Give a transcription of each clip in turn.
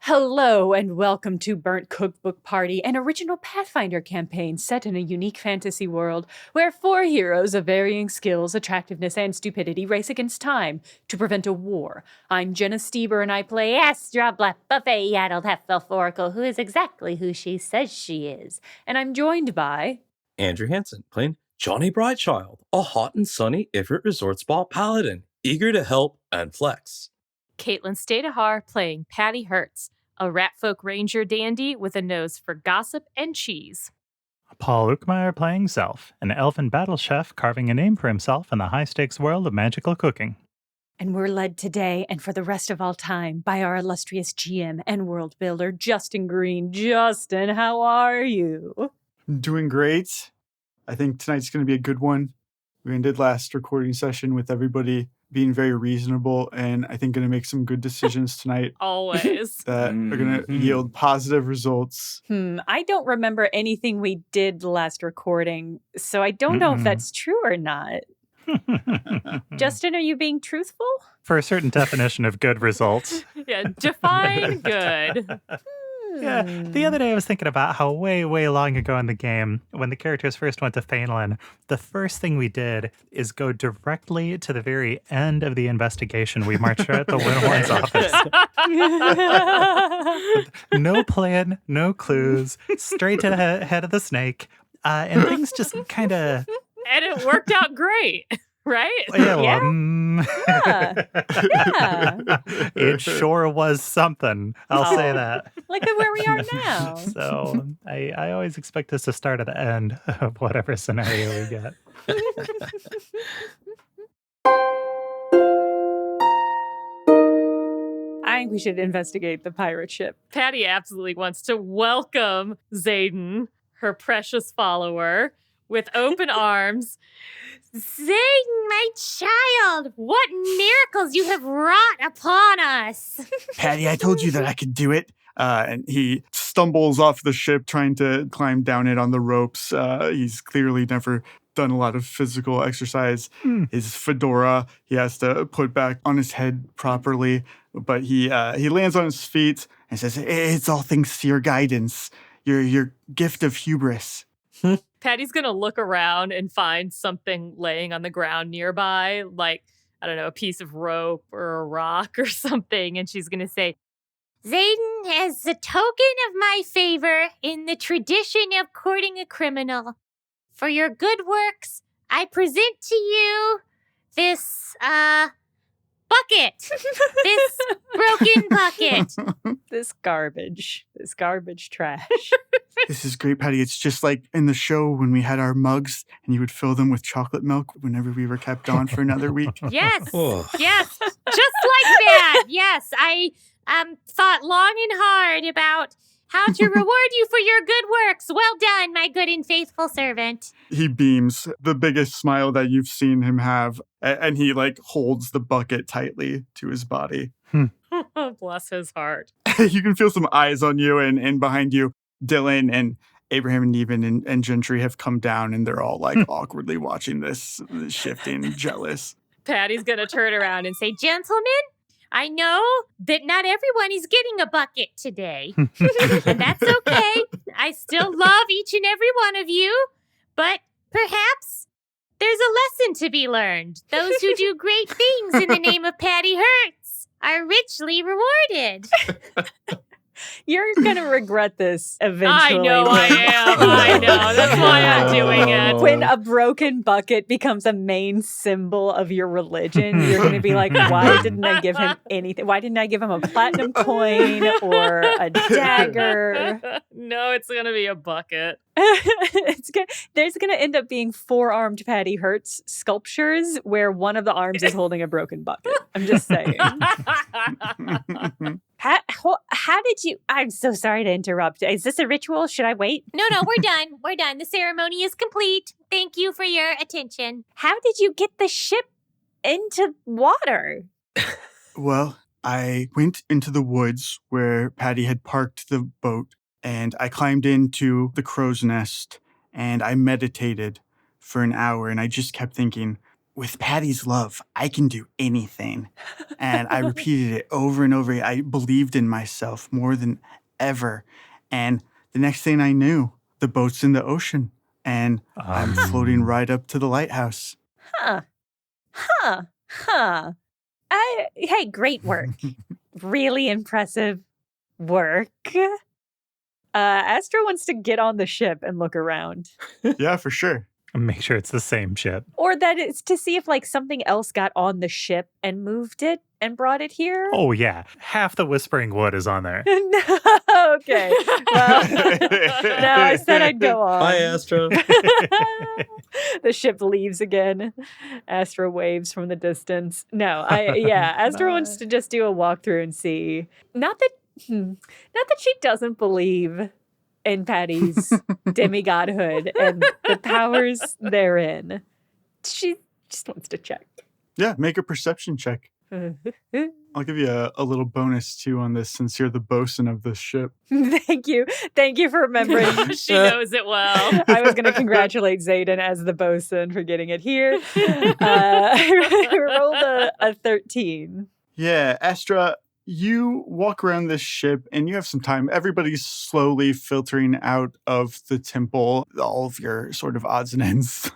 Hello and welcome to Burnt Cookbook Party, an original Pathfinder campaign set in a unique fantasy world where 4 heroes of varying skills, attractiveness, and stupidity race against time to prevent a war. I'm Jenna Stoeber and I play Astra, Black Buffet, Yaddled Half-Elf Oracle, who is exactly who she says she is. And I'm joined by... Andrew Hansen, playing Johnny Brightchild, a hot and sunny Everett Resort Spa paladin, eager to help and flex. Caitlin Stayduhar, playing Patty Hertz, a ratfolk ranger dandy with a nose for gossip and cheese. Paul Luetkemeyer playing Self, an elven battle chef carving a name for himself in the high-stakes world of magical cooking. And we're led today and for the rest of all time by our illustrious GM and world builder, Justin Green. Justin, how are you? Doing great. I think tonight's going to be a good one. We ended last recording session with everybody being very reasonable, and I think going to make some good decisions tonight. Always. That are going to yield positive results. I don't remember anything we did last recording, so I don't know if that's true or not. Justin, are you being truthful? For a certain definition of good results. Yeah, define good. Yeah, the other day I was thinking about how way long ago in the game, when the characters first went to Fainlin, the first thing we did is go directly to the very end of the investigation. We marched right at the Winhorn's office. No plan, no clues, straight to the head of the snake. And things just kind of... And it worked out great, right? Yeah. It sure was something. I'll say that. Look at where we are now. So I always expect us to start at the end of whatever scenario we get. I think we should investigate the pirate ship. Patty absolutely wants to welcome Zayden, her precious follower, with open arms. Zayden, my child, what miracles you have wrought upon us. Patty, I told you that I could do it. And he stumbles off the ship trying to climb down it on the ropes. He's clearly never done a lot of physical exercise. His fedora he has to put back on his head properly. But he lands on his feet and says, "It's all thanks to your guidance, your gift of hubris." Patty's going to look around and find something laying on the ground nearby, like, I don't know, a piece of rope or a rock or something. And she's going to say, Zayden, as a token of my favor in the tradition of courting a criminal, for your good works, I present to you this, bucket. This broken bucket. This garbage trash. This is great, Patty. It's just like in the show when we had our mugs and you would fill them with chocolate milk whenever we were kept on for another week. Yes, yes, just like that. Yes, I thought long and hard about how to reward you for your good works. Well done, my good and faithful servant. He beams, the biggest smile that you've seen him have, and he holds the bucket tightly to his body. Bless his heart. You can feel some eyes on you, and behind you, Dylan and Abraham and Neven and Gentry have come down, and they're all awkwardly watching this, shifting, jealous. Patty's going to turn around and say, Gentlemen, I know that not everyone is getting a bucket today, and that's okay. I still love each and every one of you, but perhaps there's a lesson to be learned. Those who do great things in the name of Patty Hertz are richly rewarded. You're going to regret this eventually. I know I am. I know. That's why I'm doing it. When a broken bucket becomes a main symbol of your religion, you're going to be like, why didn't I give him anything? Why didn't I give him a platinum coin or a dagger? No, it's going to be a bucket. There's going to end up being 4-armed Patty Hertz sculptures where one of the arms is holding a broken bucket. I'm just saying. How did you... I'm so sorry to interrupt. Is this a ritual? Should I wait? No, we're done. We're done. The ceremony is complete. Thank you for your attention. How did you get the ship into water? Well, I went into the woods where Patty had parked the boat, and I climbed into the crow's nest, and I meditated for an hour, and I just kept thinking, with Patty's love, I can do anything. And I repeated it over and over. I believed in myself more than ever. And the next thing I knew, the boat's in the ocean and I'm floating right up to the lighthouse. Hey, great work. Really impressive work. Astra wants to get on the ship and look around. Yeah, for sure. Make sure it's the same ship. Or that it's to see if like something else got on the ship and moved it and brought it here. Oh, yeah. Half the Whispering Wood is on there. Okay. Well, no, I said I'd go on. Bye, Astra. The ship leaves again. Astra waves from the distance. Astra wants to just do a walkthrough and see. Not that she doesn't believe in Patty's demigodhood and the powers therein. She just wants to check. Yeah, make a perception check. I'll give you a little bonus too on this since you're the bosun of this ship. Thank you. Thank you for remembering. She knows it well. I was going to congratulate Zayden as the bosun for getting it here. I rolled a 13. Yeah, Astra, you walk around this ship and you have some time. Everybody's slowly filtering out of the temple. All of your sort of odds and ends,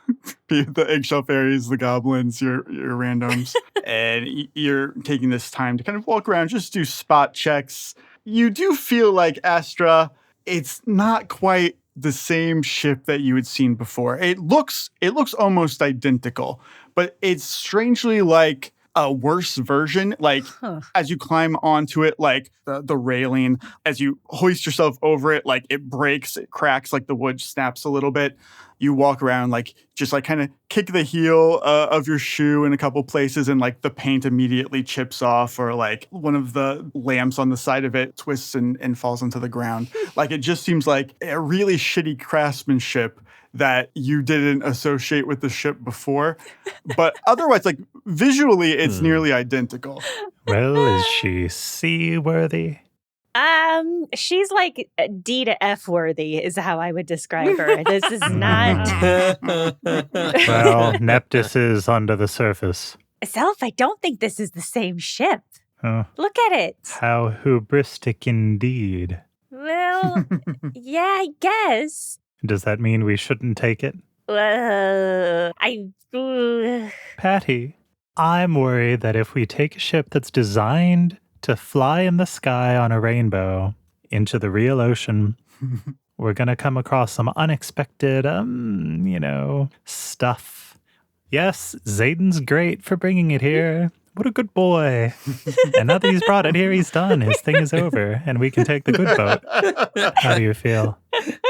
be it the eggshell fairies, the goblins, your randoms. And you're taking this time to kind of walk around, just do spot checks. You do feel like Astra, it's not quite the same ship that you had seen before. It looks almost identical, but it's strangely like a worse version. Like as you climb onto it, like the railing, as you hoist yourself over it, like it breaks, it cracks, like the wood snaps a little bit. You walk around, like just like kind of kick the heel of your shoe in a couple places and like the paint immediately chips off, or like one of the lamps on the side of it twists and falls onto the ground. Like it just seems like a really shitty craftsmanship that you didn't associate with the ship before. But otherwise, like visually, it's nearly identical. Well, is she seaworthy? She's like D to F worthy is how I would describe her. This is not. Well, Neptis is under the surface. Self, I don't think this is the same ship. Oh, Look at it. how hubristic indeed. Well, yeah, I guess. Does that mean we shouldn't take it? Patty, I'm worried that if we take a ship that's designed to fly in the sky on a rainbow into the real ocean, we're going to come across some unexpected, stuff. Yes, Zayden's great for bringing it here. What a good boy. And now that he's brought it here, he's done. His thing is over, and we can take the good boat. How do you feel?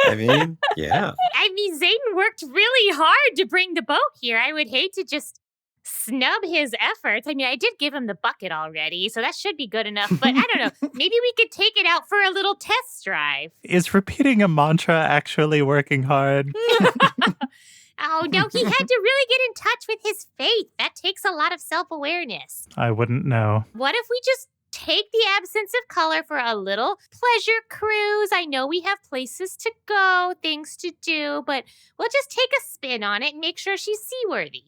I mean, yeah. I mean, Zayden worked really hard to bring the boat here. I would hate to just snub his efforts. I mean, I did give him the bucket already, so that should be good enough. But I don't know. Maybe we could take it out for a little test drive. Is repeating a mantra actually working hard? Oh, no, he had to really get in touch with his faith. That takes a lot of self-awareness. I wouldn't know. What if we just take the absence of color for a little pleasure cruise? I know we have places to go, things to do, but we'll just take a spin on it and make sure she's seaworthy.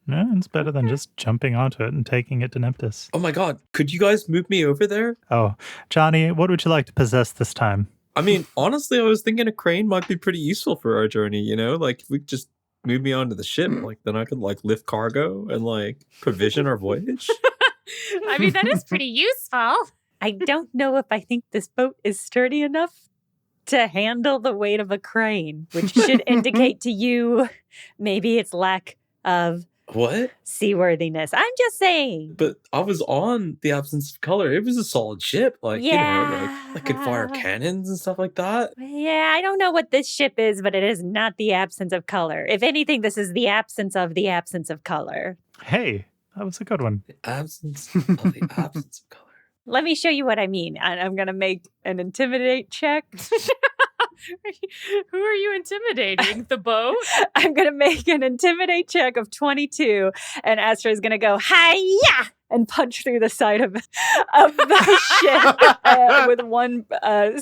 No, it's better than just jumping onto it and taking it to Neptis. Oh my god, could you guys move me over there? Oh, Johnny, what would you like to possess this time? I mean, honestly, I was thinking a crane might be pretty useful for our journey, you know? Like, if we could just move me onto the ship, like, then I could, like, lift cargo and, like, provision our voyage. I mean, that is pretty useful. I don't know if I think this boat is sturdy enough to handle the weight of a crane, which should indicate to you maybe its lack of What? seaworthiness. I'm just saying. But I was on the absence of color. It was a solid ship. Like, you know, like, I could fire cannons and stuff like that. Yeah, I don't know what this ship is, but it is not the absence of color. If anything, this is the absence of color. Hey, that was a good one. The absence of the absence of color. Let me show you what I mean. I'm going to make an intimidate check. Who are you intimidating? The boat? I'm going to make an intimidate check of 22, and Astra is going to go, hi-ya! And punch through the side of the ship with one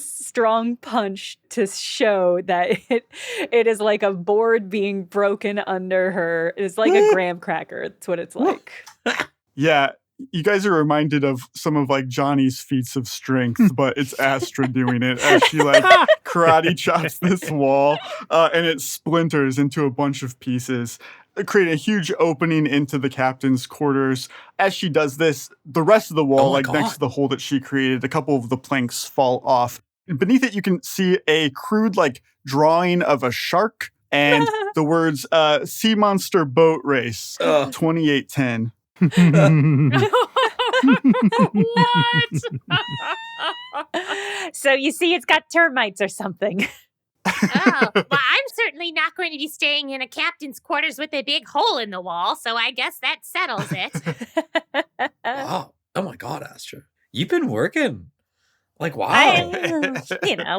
strong punch to show that it is like a board being broken under her. It's like a graham cracker. That's what it's like. Yeah, you guys are reminded of some of like Johnny's feats of strength, but it's Astra doing it as she like karate chops this wall and it splinters into a bunch of pieces, creating a huge opening into the captain's quarters. As she does this, the rest of the wall, next to the hole that she created, a couple of the planks fall off. Beneath it, you can see a crude like drawing of a shark and the words Sea Monster Boat Race 2810. What? So you see, it's got termites or something. Oh, well, I'm certainly not going to be staying in a captain's quarters with a big hole in the wall, so I guess that settles it. Wow. Oh my God, Astra. You've been working. Like, wow.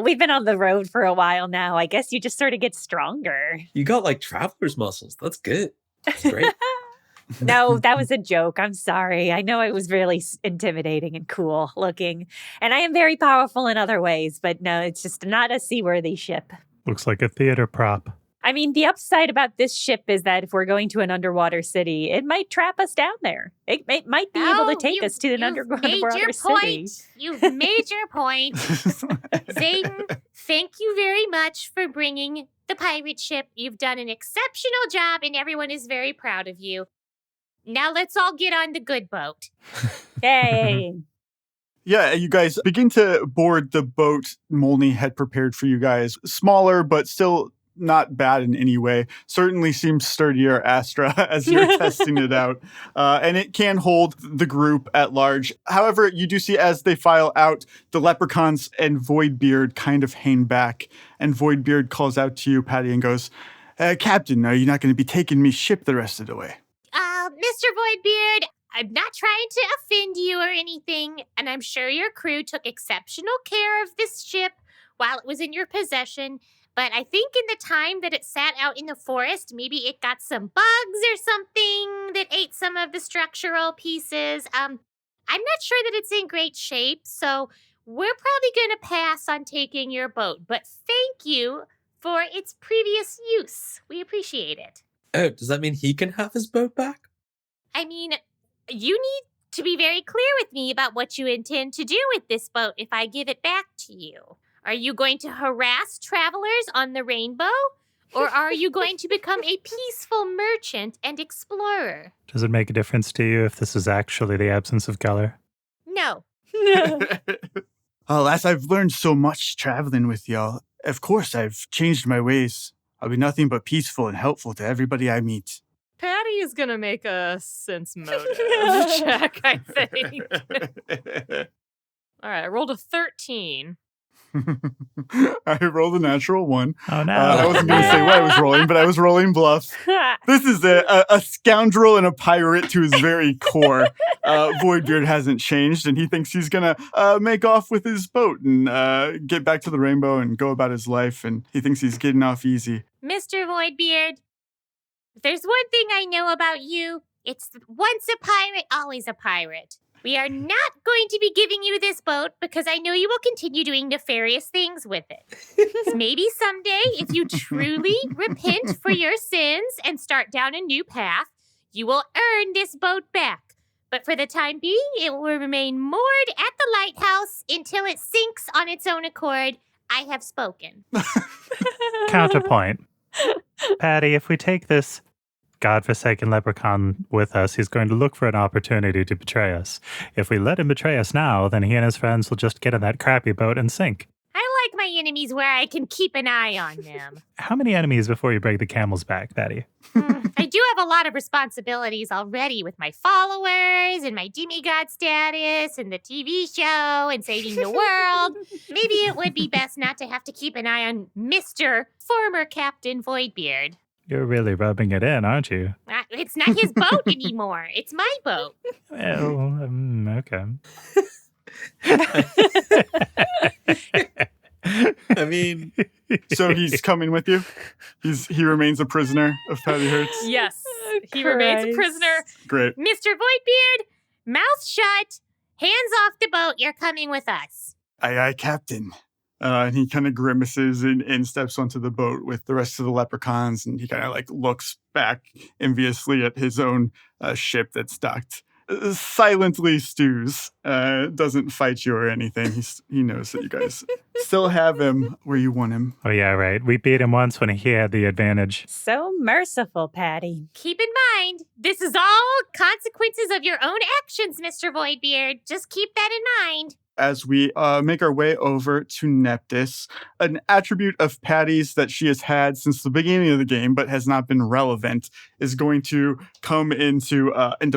We've been on the road for a while now. I guess you just sort of get stronger. You got like traveler's muscles. That's good. That's great. No, that was a joke. I'm sorry. I know it was really intimidating and cool looking. And I am very powerful in other ways, but no, it's just not a seaworthy ship. Looks like a theater prop. I mean, the upside about this ship is that if we're going to an underwater city, it might trap us down there. It might be able to take us to an underwater city. You've made your point. Zayden, thank you very much for bringing the pirate ship. You've done an exceptional job, and everyone is very proud of you. Now let's all get on the good boat. Yay! Yeah, you guys begin to board the boat Molney had prepared for you guys. Smaller, but still not bad in any way. Certainly seems sturdier, Astra, as you're testing it out. And it can hold the group at large. However, you do see as they file out, the leprechauns and Voidbeard kind of hang back. And Voidbeard calls out to you, Patty, and goes, Captain, are you not going to be taking me ship the rest of the way? Mr. Voidbeard, I'm not trying to offend you or anything, and I'm sure your crew took exceptional care of this ship while it was in your possession, but I think in the time that it sat out in the forest, maybe it got some bugs or something that ate some of the structural pieces. I'm not sure that it's in great shape, so we're probably going to pass on taking your boat, but thank you for its previous use. We appreciate it. Oh, does that mean he can have his boat back? I mean, you need to be very clear with me about what you intend to do with this boat if I give it back to you. Are you going to harass travelers on the rainbow? Or are you going to become a peaceful merchant and explorer? Does it make a difference to you if this is actually the absence of color? No. As I've learned so much traveling with y'all, of course I've changed my ways. I'll be nothing but peaceful and helpful to everybody I meet. Patty is going to make a sense motive check, I think. All right, I rolled a 13. I rolled a natural 1. Oh, no. I wasn't going to say what I was rolling, but I was rolling bluffs. This is a scoundrel and a pirate to his very core. Voidbeard hasn't changed, and he thinks he's going to make off with his boat and get back to the rainbow and go about his life, and he thinks he's getting off easy. Mr. Voidbeard, if there's one thing I know about you, it's once a pirate, always a pirate. We are not going to be giving you this boat because I know you will continue doing nefarious things with it. Maybe someday, if you truly repent for your sins and start down a new path, you will earn this boat back. But for the time being, it will remain moored at the lighthouse until it sinks on its own accord. I have spoken. Counterpoint. Patty, if we take this godforsaken leprechaun with us, he's going to look for an opportunity to betray us. If we let him betray us now, then he and his friends will just get in that crappy boat and sink. I like my enemies where I can keep an eye on them. How many enemies before you break the camel's back, Patty? I do have a lot of responsibilities already with my followers and my demigod status and the TV show and saving the world. Maybe it would be best not to have to keep an eye on Mr. Former Captain Voidbeard. You're really rubbing it in, aren't you? It's not his boat anymore. It's my boat. Well, okay. I mean, So he's coming with you? He remains a prisoner of Patty Hertz? Yes, he remains a prisoner. Great. Mr. Voidbeard, mouth shut, hands off the boat, you're coming with us. Aye, aye, Captain. And he kind of grimaces and steps onto the boat with the rest of the leprechauns, and he kind of like looks back enviously at his own ship that's docked. Silently stews, doesn't fight you or anything. He knows that you guys still have him where you want him. Oh, yeah, right. We beat him once when he had the advantage. So merciful, Patty. Keep in mind, this is all consequences of your own actions, Mr. Voidbeard. Just keep that in mind. As we make our way over to Neptis, an attribute of Patty's that she has had since the beginning of the game but has not been relevant is going to come into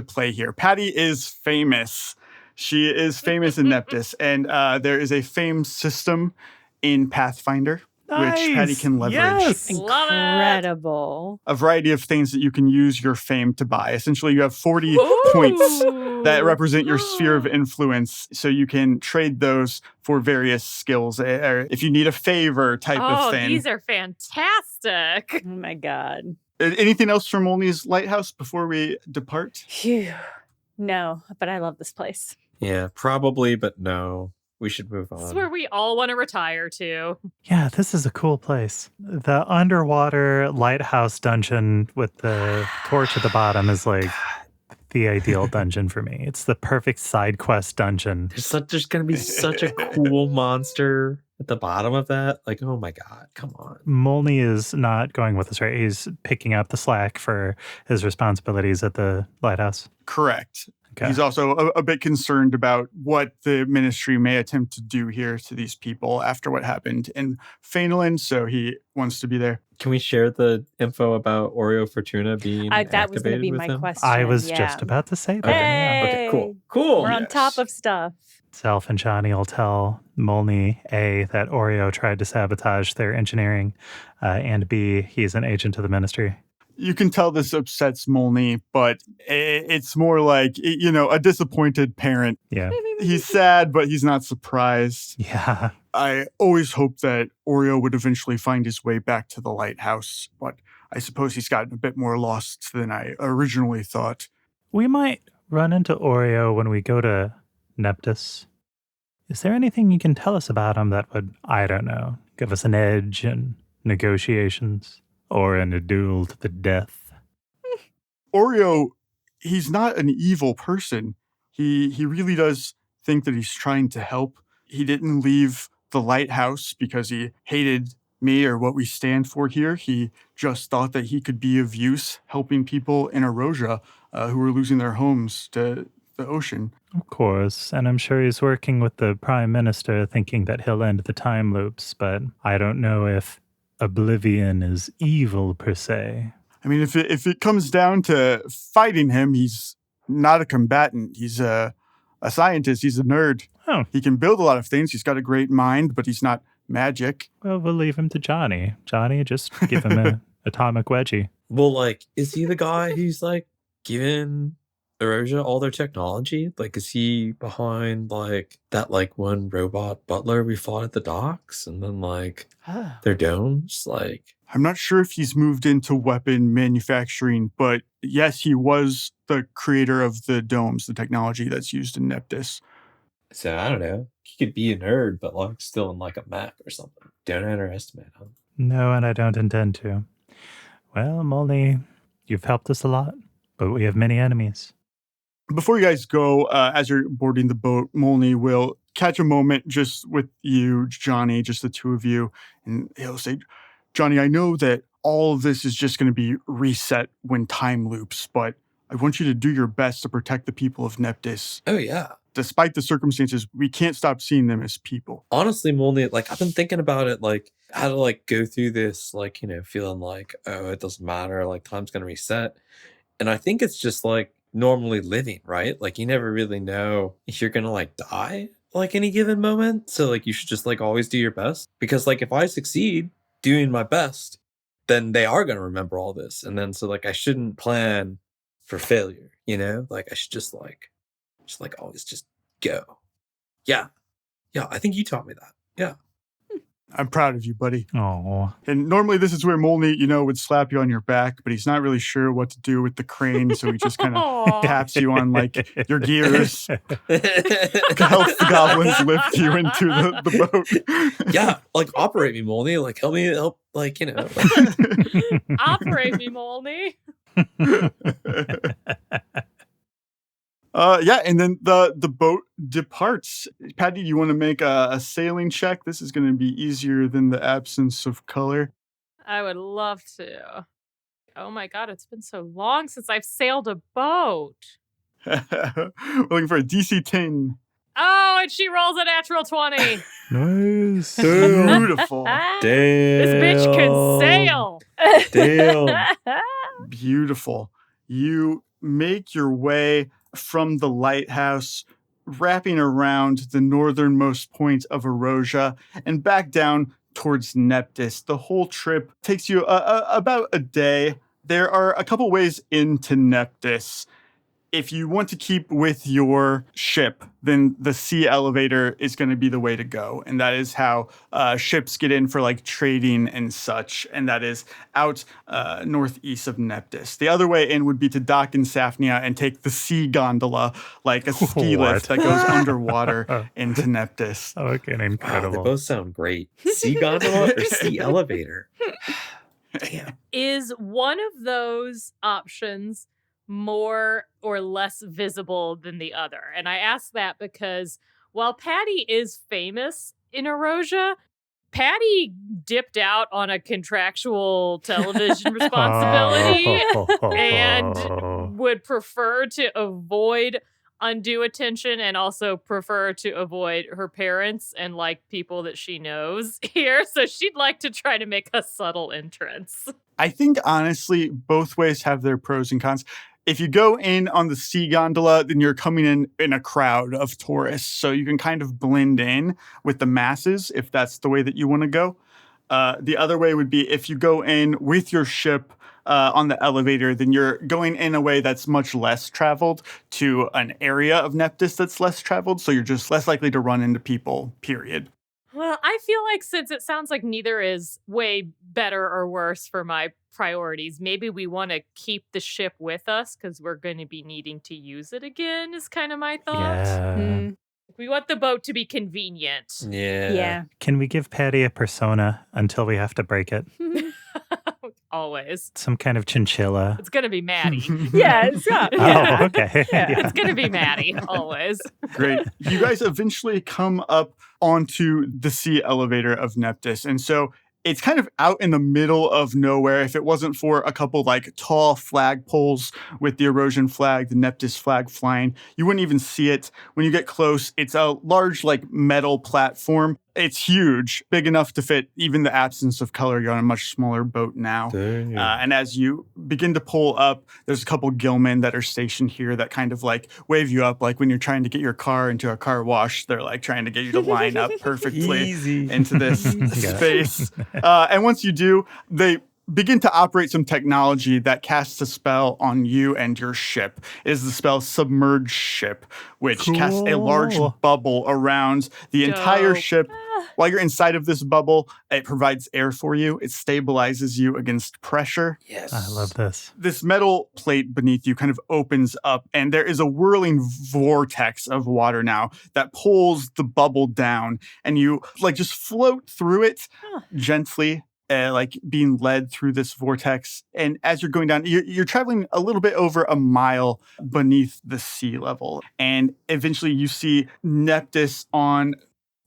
play here. Patty is famous. She is famous in Neptis, and there is a fame system in Pathfinder, which Patty can leverage. Yes. Love it. Incredible. A variety of things that you can use your fame to buy. Essentially, you have 40 points that represent your sphere of influence, so you can trade those for various skills, or if you need a favor type of thing. These are fantastic. Oh my God. Anything else from Olney's Lighthouse before we depart? Phew. No, but I love this place. Yeah, probably, but no. We should move This is on. where we all want to retire to. Yeah, this is a cool place. The underwater lighthouse dungeon with the torch at the bottom is like the ideal dungeon for me. It's the perfect side quest dungeon. There's going to be such a cool monster at the bottom of that. Like, oh my God, come on. Molney is not going with us, right? He's picking up the slack for his responsibilities at the lighthouse. Correct. Okay. He's also a bit concerned about what the ministry may attempt to do here to these people after what happened in Fainland, so he wants to be there. Can we share the info about Oreo Fortuna being That was going to activated be with my him? question. I was yeah. just about to say that. Okay. Yeah. Okay, cool. Hey, Cool. We're on top of stuff. Self and Johnny will tell Molney, A, that Oreo tried to sabotage their engineering, and B, he's an agent of the ministry. You can tell this upsets Molney, but it's more like, a disappointed parent. Yeah. He's sad, but he's not surprised. Yeah. I always hoped that Oreo would eventually find his way back to the lighthouse, but I suppose he's gotten a bit more lost than I originally thought. We might run into Oreo when we go to Neptis. Is there anything you can tell us about him that would, I don't know, give us an edge in negotiations? Or in a duel to the death? Oreo, he's not an evil person. He really does think that he's trying to help. He didn't leave the lighthouse because he hated me or what we stand for here. He just thought that he could be of use helping people in Erosia who were losing their homes to the ocean. Of course, and I'm sure he's working with the Prime Minister thinking that he'll end the time loops, but I don't know if oblivion is evil per se. I mean, if it comes down to fighting him, he's not a combatant. He's a scientist. He's a nerd. Oh. He can build a lot of things. He's got a great mind, but he's not magic. Well, we'll leave him to Johnny. Johnny, just give him an atomic wedgie. Well, like, is he the guy who's like giving Erosia all their technology? Like, is he behind like that like one robot butler we fought at the docks and then like their domes? Like, I'm not sure if he's moved into weapon manufacturing, but yes, he was the creator of the domes, the technology that's used in Neptis. so I don't know. He could be a nerd, but like still in like a mech or something. Don't underestimate him. No, and I don't intend to. Well, Molly, you've helped us a lot, but we have many enemies. Before you guys go, as you're boarding the boat, Molney will catch a moment just with you, Johnny, just the two of you, and he'll say, Johnny, I know that all of this is just going to be reset when time loops, but I want you to do your best to protect the people of Neptis. Oh yeah. Despite the circumstances, we can't stop seeing them as people. Honestly, Molney, like I've been thinking about it, like how to like go through this, like, feeling like, oh, it doesn't matter, like time's gonna reset. And I think it's just like normally living, right? Like you never really know if you're gonna like die like any given moment. So like you should just like always do your best. Because like if I succeed doing my best, then they are gonna remember all this. And then so like I shouldn't plan for failure, Like I should just always just go. Yeah. Yeah, I think you taught me that. Yeah. I'm proud of you, buddy. Oh, And normally this is where Molny, would slap you on your back, but he's not really sure what to do with the crane, so he just kind of Aw. taps you on, your gears, helps the goblins lift you into the boat. Yeah, operate me, Molny. Help me help, Operate me, Molny. And then the boat departs. Patty, do you want to make a sailing check? This is going to be easier than the absence of color. I would love to. Oh my god, it's been so long since I've sailed a boat. We're looking for a DC 10. Oh, and she rolls a natural 20. nice. Beautiful. Damn. This bitch can sail. Damn. Beautiful. You make your way from the lighthouse, wrapping around the northernmost point of Erosia and back down towards Neptis. The whole trip takes you about a day. There are a couple ways into Neptis. If you want to keep with your ship, then the sea elevator is going to be the way to go. And that is how ships get in for trading and such. And that is out northeast of Neptis. The other way in would be to dock in Safnia and take the sea gondola, like a ski lift that goes underwater into Neptis. Okay, Wow, incredible. they both sound great. Sea gondola or sea elevator? Damn. Is one of those options more or less visible than the other? And I ask that because while Patty is famous in Erosia, Patty dipped out on a contractual television responsibility and would prefer to avoid undue attention and also prefer to avoid her parents and people that she knows here. So she'd like to try to make a subtle entrance. I think, honestly, both ways have their pros and cons. If you go in on the sea gondola, then you're coming in a crowd of tourists. So you can kind of blend in with the masses if that's the way that you want to go. The other way would be if you go in with your ship on the elevator, then you're going in a way that's much less traveled to an area of Neptis that's less traveled. So you're just less likely to run into people, period. Well, I feel like since it sounds like neither is way better or worse for my priorities, maybe we want to keep the ship with us because we're going to be needing to use it again, is kind of my thought. Yeah. We want the boat to be convenient. Yeah. Yeah. Can we give Patty a persona until we have to break it? Always. Some kind of chinchilla. It's going to be Maddie. Yeah, it's got. Oh, okay. It's going to be Maddie, always. Great. You guys eventually come up onto the sea elevator of Neptis. And so it's kind of out in the middle of nowhere. If it wasn't for a couple tall flag poles with the Erosion flag, the Neptis flag flying, you wouldn't even see it. When you get close, it's a large metal platform. It's huge, big enough to fit even the absence of color. You're on a much smaller boat now. And as you begin to pull up, there's a couple gillmen that are stationed here that kind of wave you up, when you're trying to get your car into a car wash. They're trying to get you to line up perfectly into this space. And once you do, they begin to operate some technology that casts a spell on you and your ship. It is the spell Submerge Ship, which casts a large bubble around the entire ship. While you're inside of this bubble, it provides air for you. It stabilizes you against pressure. Yes. I love this. This metal plate beneath you kind of opens up, and there is a whirling vortex of water now that pulls the bubble down, and you just float through it gently. Being led through this vortex. And as you're going down, you're traveling a little bit over a mile beneath the sea level. And eventually you see Neptis on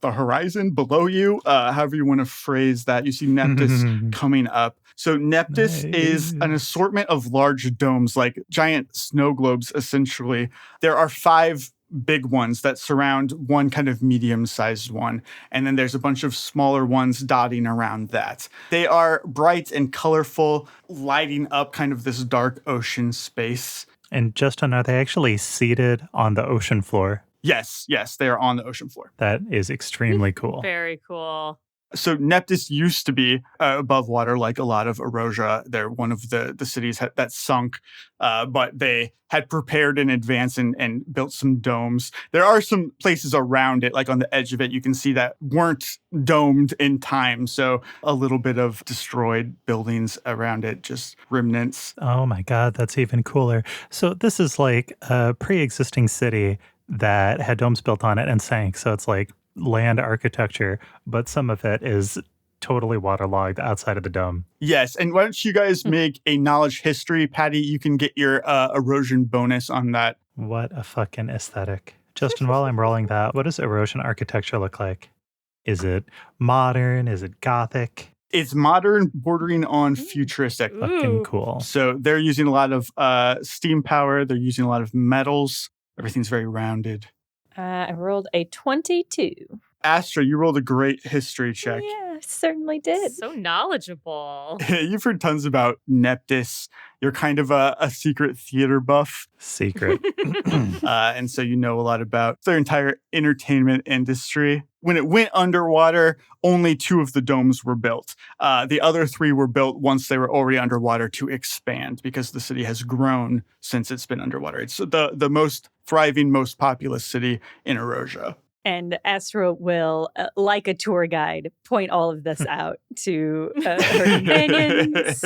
the horizon below you, however you want to phrase that. You see Neptis coming up. So Neptis is an assortment of large domes, giant snow globes, essentially. There are 5 big ones that surround one kind of medium-sized one. And then there's a bunch of smaller ones dotting around that. They are bright and colorful, lighting up kind of this dark ocean space. And Justin, are they actually seated on the ocean floor? Yes, they are on the ocean floor. That is extremely cool. Very cool. So Neptis used to be above water like a lot of Erosia. They're one of the cities that sunk, but they had prepared in advance and built some domes. There are some places around it, like on the edge of it, you can see that weren't domed in time. So a little bit of destroyed buildings around it, just remnants. Oh my God, that's even cooler. So this is like a pre-existing city that had domes built on it and sank. So it's like land architecture, but some of it is totally waterlogged outside of the dome. Yes, and why don't you guys make a knowledge history? Patty, you can get your erosion bonus on that. What a fucking aesthetic. Justin, while I'm rolling that, what does erosion architecture look like? Is it modern? Is it gothic? It's modern, bordering on futuristic. Fucking cool. So they're using a lot of steam power. They're using a lot of metals. Everything's very rounded. I rolled a 22. Astra, you rolled a great history check. Yeah, certainly did. So knowledgeable. You've heard tons about Neptis. You're kind of a secret theater buff. Secret. And so you know a lot about their entire entertainment industry. When it went underwater, only 2 of the domes were built. The other 3 were built once they were already underwater to expand because the city has grown since it's been underwater. It's the most thriving, most populous city in Erosia. And Astra will, like a tour guide, point all of this out to her companions.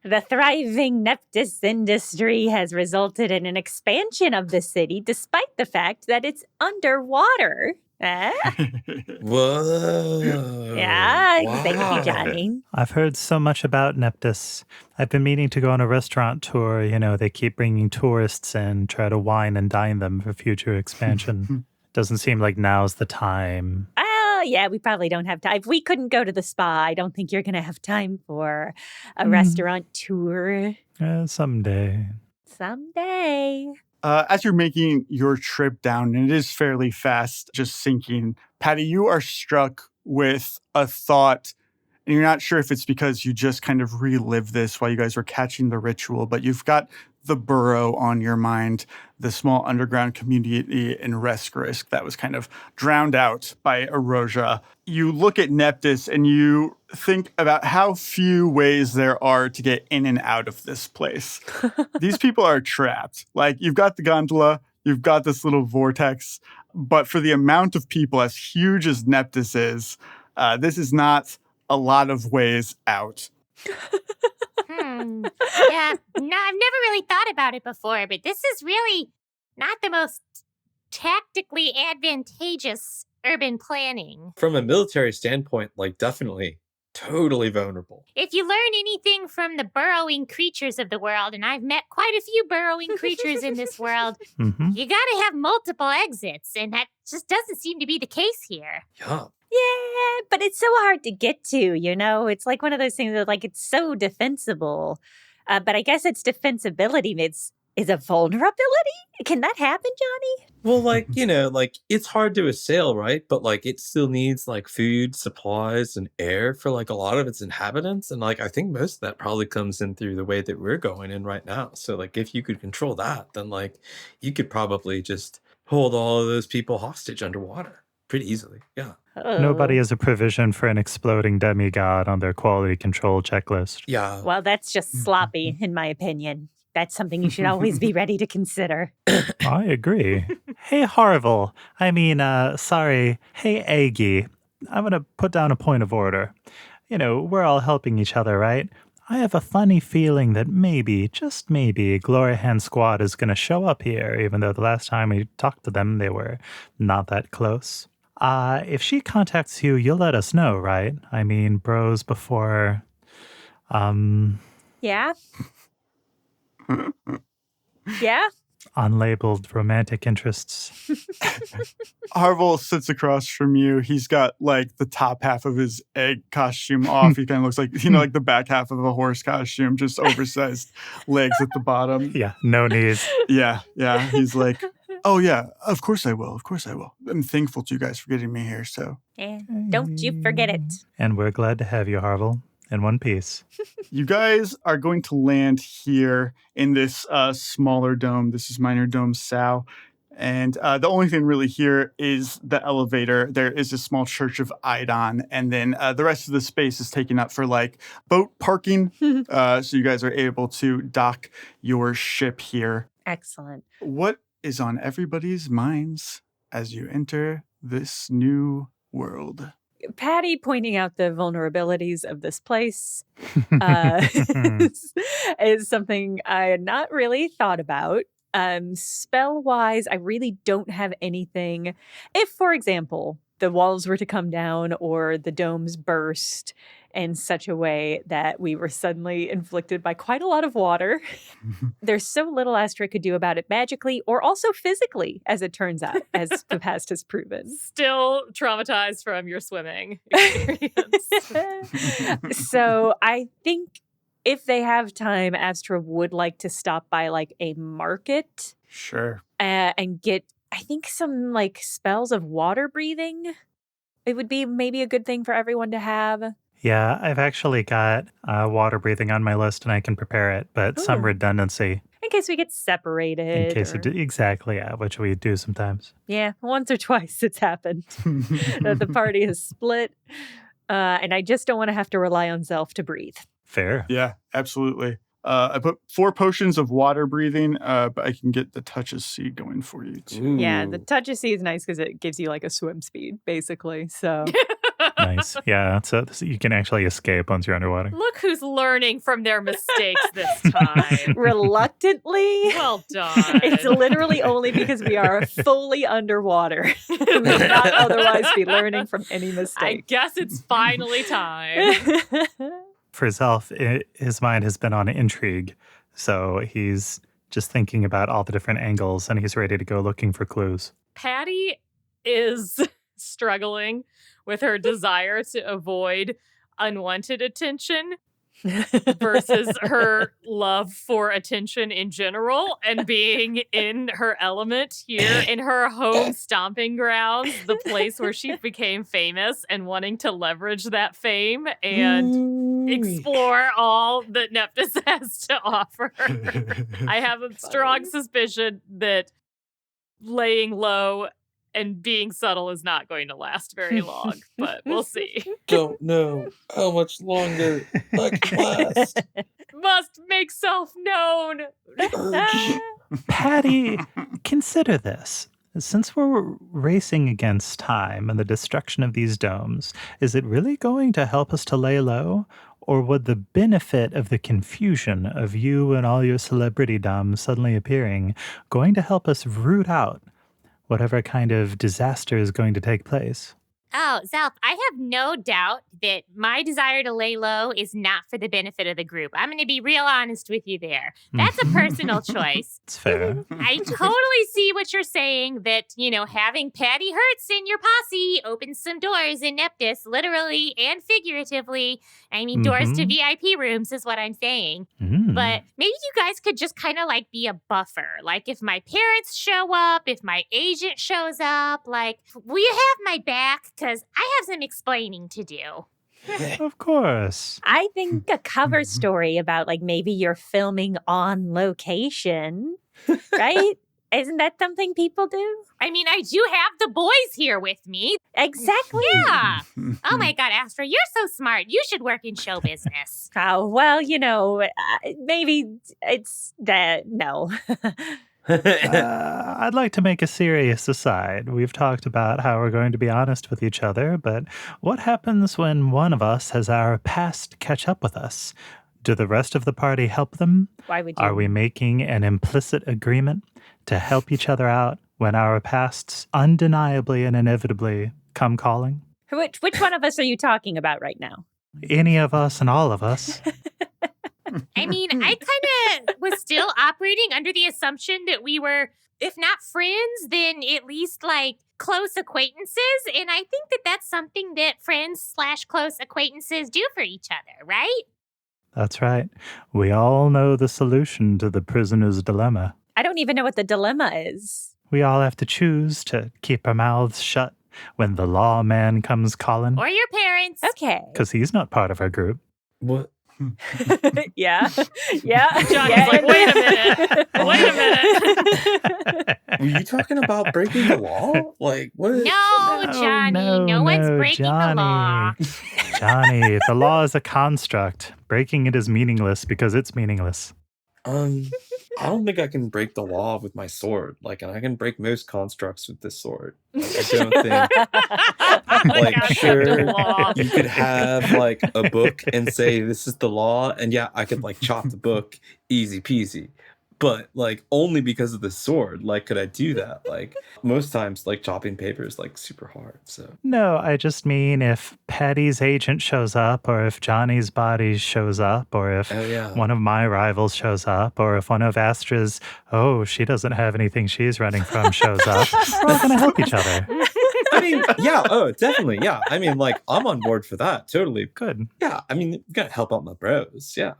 The thriving Neptis industry has resulted in an expansion of the city despite the fact that it's underwater. Whoa. Yeah, thank Wow. you, Johnny. I've heard so much about Neptis. I've been meaning to go on a restaurant tour. You know, they keep bringing tourists in, try to wine and dine them for future expansion. Doesn't seem like now's the time. Oh, yeah, we probably don't have time. If we couldn't go to the spa, I don't think you're going to have time for a restaurant tour. Someday. Someday. As you're making your trip down, and it is fairly fast, just sinking, Patty, you are struck with a thought, and you're not sure if it's because you just kind of relived this while you guys were catching the ritual, but you've got the burrow on your mind, the small underground community in Reskrisk that was kind of drowned out by Erosia. You look at Neptis and you think about how few ways there are to get in and out of this place. These people are trapped. Like, you've got the gondola, you've got this little vortex, but for the amount of people as huge as Neptis is, this is not a lot of ways out. Yeah, no, I've never really thought about it before, but this is really not the most tactically advantageous urban planning. From a military standpoint, like, definitely totally vulnerable. If you learn anything from the burrowing creatures of the world, and I've met quite a few burrowing creatures in this world, you gotta have multiple exits, and that just doesn't seem to be the case here. Yeah. Yeah, but it's so hard to get to, you know? It's like one of those things that, like, it's so defensible. But I guess it's defensibility. Is a vulnerability? Can that happen, Johnny? Well, like, you know, like, it's hard to assail, right? But, like, it still needs, like, food, supplies, and air for, like, a lot of its inhabitants. And, like, I think most of that probably comes in through the way that we're going in right now. So, like, if you could control that, then, like, you could probably just hold all of those people hostage underwater pretty easily. Yeah. Nobody has a provision for an exploding demigod on their quality control checklist. Yeah. Well, that's just sloppy, in my opinion. That's something you should always be ready to consider. I agree. Hey, Harville. Sorry. Hey, Aggie. I'm going to put down a point of order. You know, we're all helping each other, right? I have a funny feeling that maybe, just maybe, Glory Hand Squad is going to show up here, even though the last time we talked to them, they were not that close. If she contacts you, you'll let us know, right? I mean, bros before, Yeah? Yeah? unlabeled romantic interests. Harville sits across from you. He's got like the top half of his egg costume off. He kind of looks like, like the back half of a horse costume, just oversized legs at the bottom. Yeah, no knees. Yeah. He's like, oh yeah, of course I will. Of course I will. I'm thankful to you guys for getting me here. So Don't you forget it. And we're glad to have you, Harville, in one piece. you guys are going to land here in this smaller dome. This is Minor Dome Sow. And the only thing really here is the elevator. There is a small church of Idon, and then the rest of the space is taken up for like boat parking. So you guys are able to dock your ship here. Excellent. What is on everybody's minds as you enter this new world? Patty pointing out the vulnerabilities of this place is something I had not really thought about. Spell-wise, I really don't have anything. If, for example, the walls were to come down or the domes burst in such a way that we were suddenly inflicted by quite a lot of water, there's so little Astra could do about it magically or also physically, as it turns out, as the past has proven. Still traumatized from your swimming experience. So I think if they have time, Astra would like to stop by like a market Sure. and get, I think, some like spells of water breathing. It would be maybe a good thing for everyone to have. Yeah, I've actually got water breathing on my list and I can prepare it, but some Ooh. redundancy In case we get separated. in case or- exactly, yeah, which we do sometimes. Yeah, once or twice it's happened that the party has split. And I just don't want to have to rely on Zelf to breathe. Fair. Yeah, absolutely. I put 4 potions of water breathing, but I can get the touch of sea going for you too. Yeah, the Ooh. touch of sea is nice because it gives you like a swim speed, basically. So Nice. Yeah, so you can actually escape once you're underwater. Look who's learning from their mistakes this time. reluctantly, Well done. it's literally only because we are fully underwater. We would not otherwise be learning from any I mistake. guess it's finally time. For Zelf, his mind has been on intrigue, so he's just thinking about all the different angles and he's ready to go looking for clues. Patty is struggling with her desire to avoid unwanted attention versus her love for attention in general and being in her element here in her home stomping grounds, the place where she became famous, and wanting to leverage that fame and explore all that Neptis has to offer. I have a strong suspicion that laying low and being subtle is not going to last very long, but we'll see. Don't know how much longer I can last. Must make self known. Urge. Patty, consider this. Since we're racing against time and the destruction of these domes, is it really going to help us to lay low? Or would the benefit of the confusion of you and all your celebrity-dom suddenly appearing going to help us root out whatever kind of disaster is going to take place? Oh, Zelf, I have no doubt that my desire to lay low is not for the benefit of the group. I'm going to be real honest with you there. That's a personal choice. It's fair. I totally see what you're saying, that, having Patty Hertz in your posse opens some doors in Neptis, literally and figuratively. I mean, doors to VIP rooms is what I'm saying. But maybe you guys could just kind of like be a buffer. Like if my parents show up, if my agent shows up, like, will you have my back? Because I have some explaining to do. Of course. I think a cover story about like maybe you're filming on location, right? Isn't that something people do? I mean, I do have the boys here with me. Exactly. Yeah. Oh my God, Astra, you're so smart. You should work in show business. Oh, well, maybe it's that. No. I'd like to make a serious aside. We've talked about how we're going to be honest with each other, but what happens when one of us has our past catch up with us? Do the rest of the party help them? Why would you? Are we making an implicit agreement to help each other out when our pasts undeniably and inevitably come calling? Which one of us are you talking about right now? Any of us and all of us. I mean, I kind of was still operating under the assumption that we were, if not friends, then at least like close acquaintances. And I think that that's something that friends/close acquaintances do for each other, right? That's right. We all know the solution to the prisoner's dilemma. I don't even know what the dilemma is. We all have to choose to keep our mouths shut when the lawman comes calling. Or your parents. Okay. Because he's not part of our group. What? Yeah. Yeah. Johnny's like, wait a minute. Wait a minute. Were you talking about breaking the law? Like, what? No, Johnny. No one's breaking Johnny. the law. Johnny, the law is a construct. Breaking it is meaningless because it's meaningless. I don't think I can break the law with my sword. Like, and I can break most constructs with this sword. Like, I don't think. Like, God, sure, the law. you could have like a book and say this is the law, and yeah, I could like chop the book, easy peasy. But like only because of the sword, like could I do that? Like most times, like chopping paper is like super hard. So No, I just mean if Patty's agent shows up, or if Johnny's body shows up, or if oh yeah, one of my rivals shows up, or if one of Astra's, she doesn't have anything she's running from, shows up, we're all going to help each other. I mean, yeah, definitely, yeah. I mean, like I'm on board for that, totally. Good. Yeah, I mean, you gotta help out my bros. Yeah,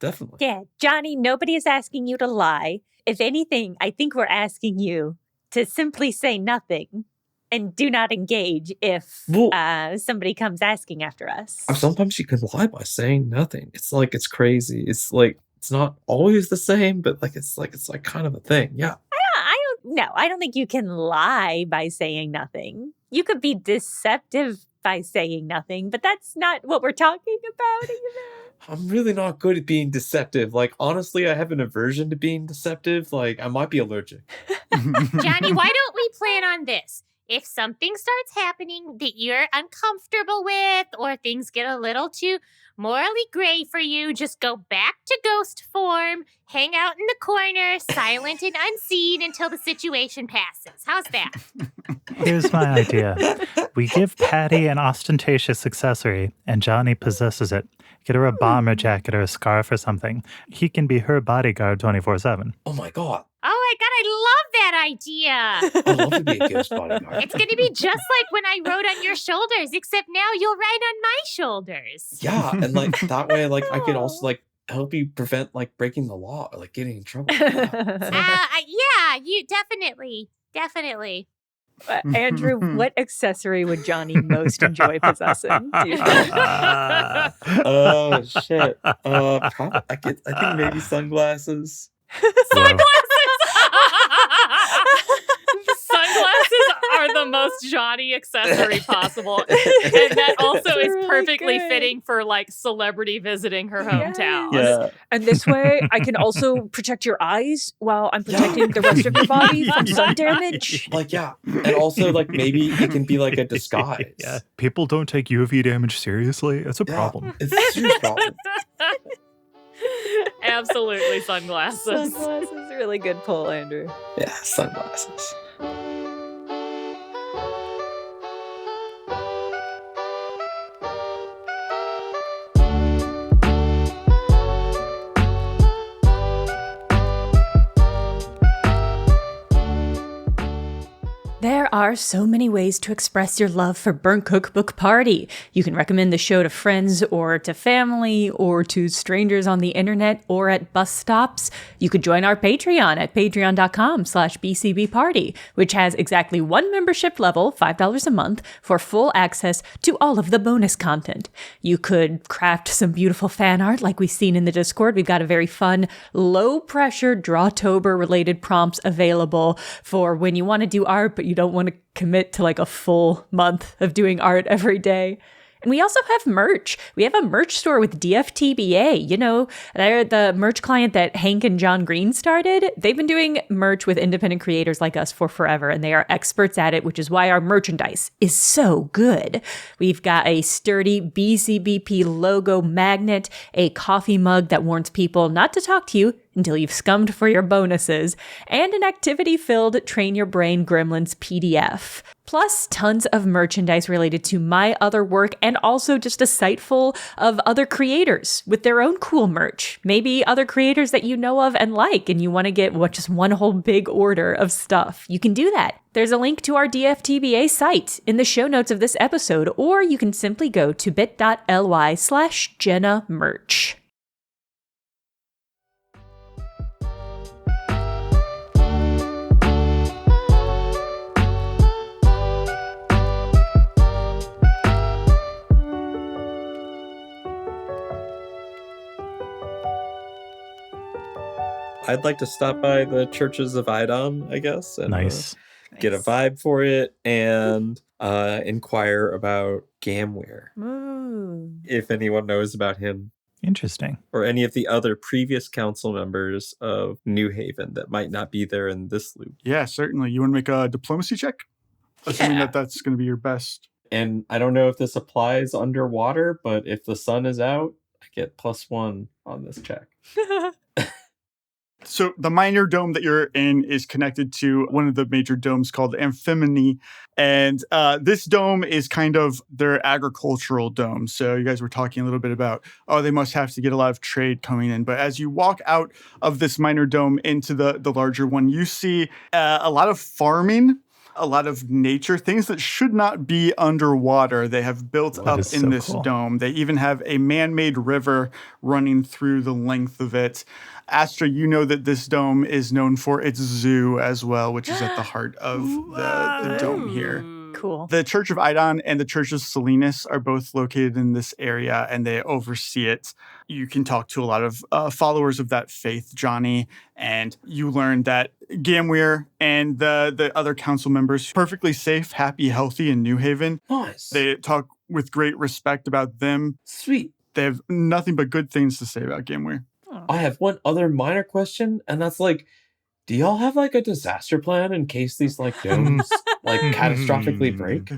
definitely. Yeah, Johnny, nobody is asking you to lie. If anything, I think we're asking you to simply say nothing and do not engage if somebody comes asking after us. Sometimes you can lie by saying nothing. It's like it's crazy. It's like it's not always the same, but like it's like kind of a thing. Yeah. I don't think you can lie by saying nothing. You could be deceptive by saying nothing, but that's not what we're talking about. I'm really not good at being deceptive. Like, honestly, I have an aversion to being deceptive. Like, I might be allergic. Johnny, why don't we plan on this? If something starts happening that you're uncomfortable with, or things get a little too morally gray for you, just go back to ghost form, hang out in the corner, silent and unseen until the situation passes. How's that? Here's my idea. We give Patty an ostentatious accessory, and Johnny possesses it. Get her a bomber jacket or a scarf or something. He can be her bodyguard 24/7. Oh my god. Oh my God, I love that idea. I'd love to be a ghost bodyguard. It's going to be just like when I rode on your shoulders, except now you'll ride on my shoulders. Yeah, and like that way, like I could also like help you prevent like breaking the law or like getting in trouble. Yeah, you definitely. Andrew, what accessory would Johnny most enjoy possessing? Do you think? Oh shit. Probably, I think maybe sunglasses. Sunglasses! Sunglasses are the most Johnny accessory possible. And that also That's is really perfectly good. fitting for like celebrity visiting her hometown. Yeah. And this way, I can also protect your eyes while I'm protecting the rest of your body from sun damage. Like yeah, and also like maybe it can be like a disguise. Yeah. People don't take UV damage seriously. It's a problem. It's a serious problem. Absolutely sunglasses. Sunglasses, really good pull, Andrew. Yeah, sunglasses. There are so many ways to express your love for Burnt Cookbook Party. You can recommend the show to friends or to family or to strangers on the internet or at bus stops. You could join our Patreon at patreon.com/bcbparty, which has exactly one membership level, $5 a month, for full access to all of the bonus content. You could craft some beautiful fan art like we've seen in the Discord. We've got a very fun, low-pressure Drawtober-related prompts available for when you want to do art, but you don't want to commit to like a full month of doing art every day. And we also have merch. We have a merch store with DFTBA. You know, they're the merch client that Hank and John Green started. They've been doing merch with independent creators like us for forever, and they are experts at it, which is why our merchandise is so good. We've got a sturdy BCBP logo magnet, a coffee mug that warns people not to talk to you until you've scummed for your bonuses, and an activity-filled Train Your Brain Gremlins PDF. Plus tons of merchandise related to my other work, and also just a site full of other creators with their own cool merch. Maybe other creators that you know of and like, and you want to get just one whole big order of stuff. You can do that. There's a link to our DFTBA site in the show notes of this episode, or you can simply go to bit.ly/Jenna merch. I'd like to stop by the churches of Idon, I guess, and Nice. get a vibe for it and inquire about Gamware, Ooh. if anyone knows about him Interesting. or any of the other previous council members of New Haven that might not be there in this loop. Yeah, certainly. You want to make a diplomacy check? Assuming Yeah. that that's going to be your best. And I don't know if this applies underwater, but if the sun is out, I get +1 on this check. So the minor dome that you're in is connected to one of the major domes called Amphimony. And this dome is kind of their agricultural dome. So you guys were talking a little bit about, they must have to get a lot of trade coming in. But as you walk out of this minor dome into the larger one, you see a lot of farming, a lot of nature, things that should not be underwater. They have built That up is in so this cool. dome. They even have a man-made river running through the length of it. Astra, you know that this dome is known for its zoo as well, which is at the heart of the dome here. Cool. The Church of Idon and the Church of Salinas are both located in this area, and they oversee it. You can talk to a lot of followers of that faith, Johnny, and you learn that Gamware and the other council members perfectly safe, happy, healthy in New Haven. Nice. They talk with great respect about them. Sweet. They have nothing but good things to say about Gamware. I have one other minor question, and that's like, do y'all have like a disaster plan in case these like domes like catastrophically break?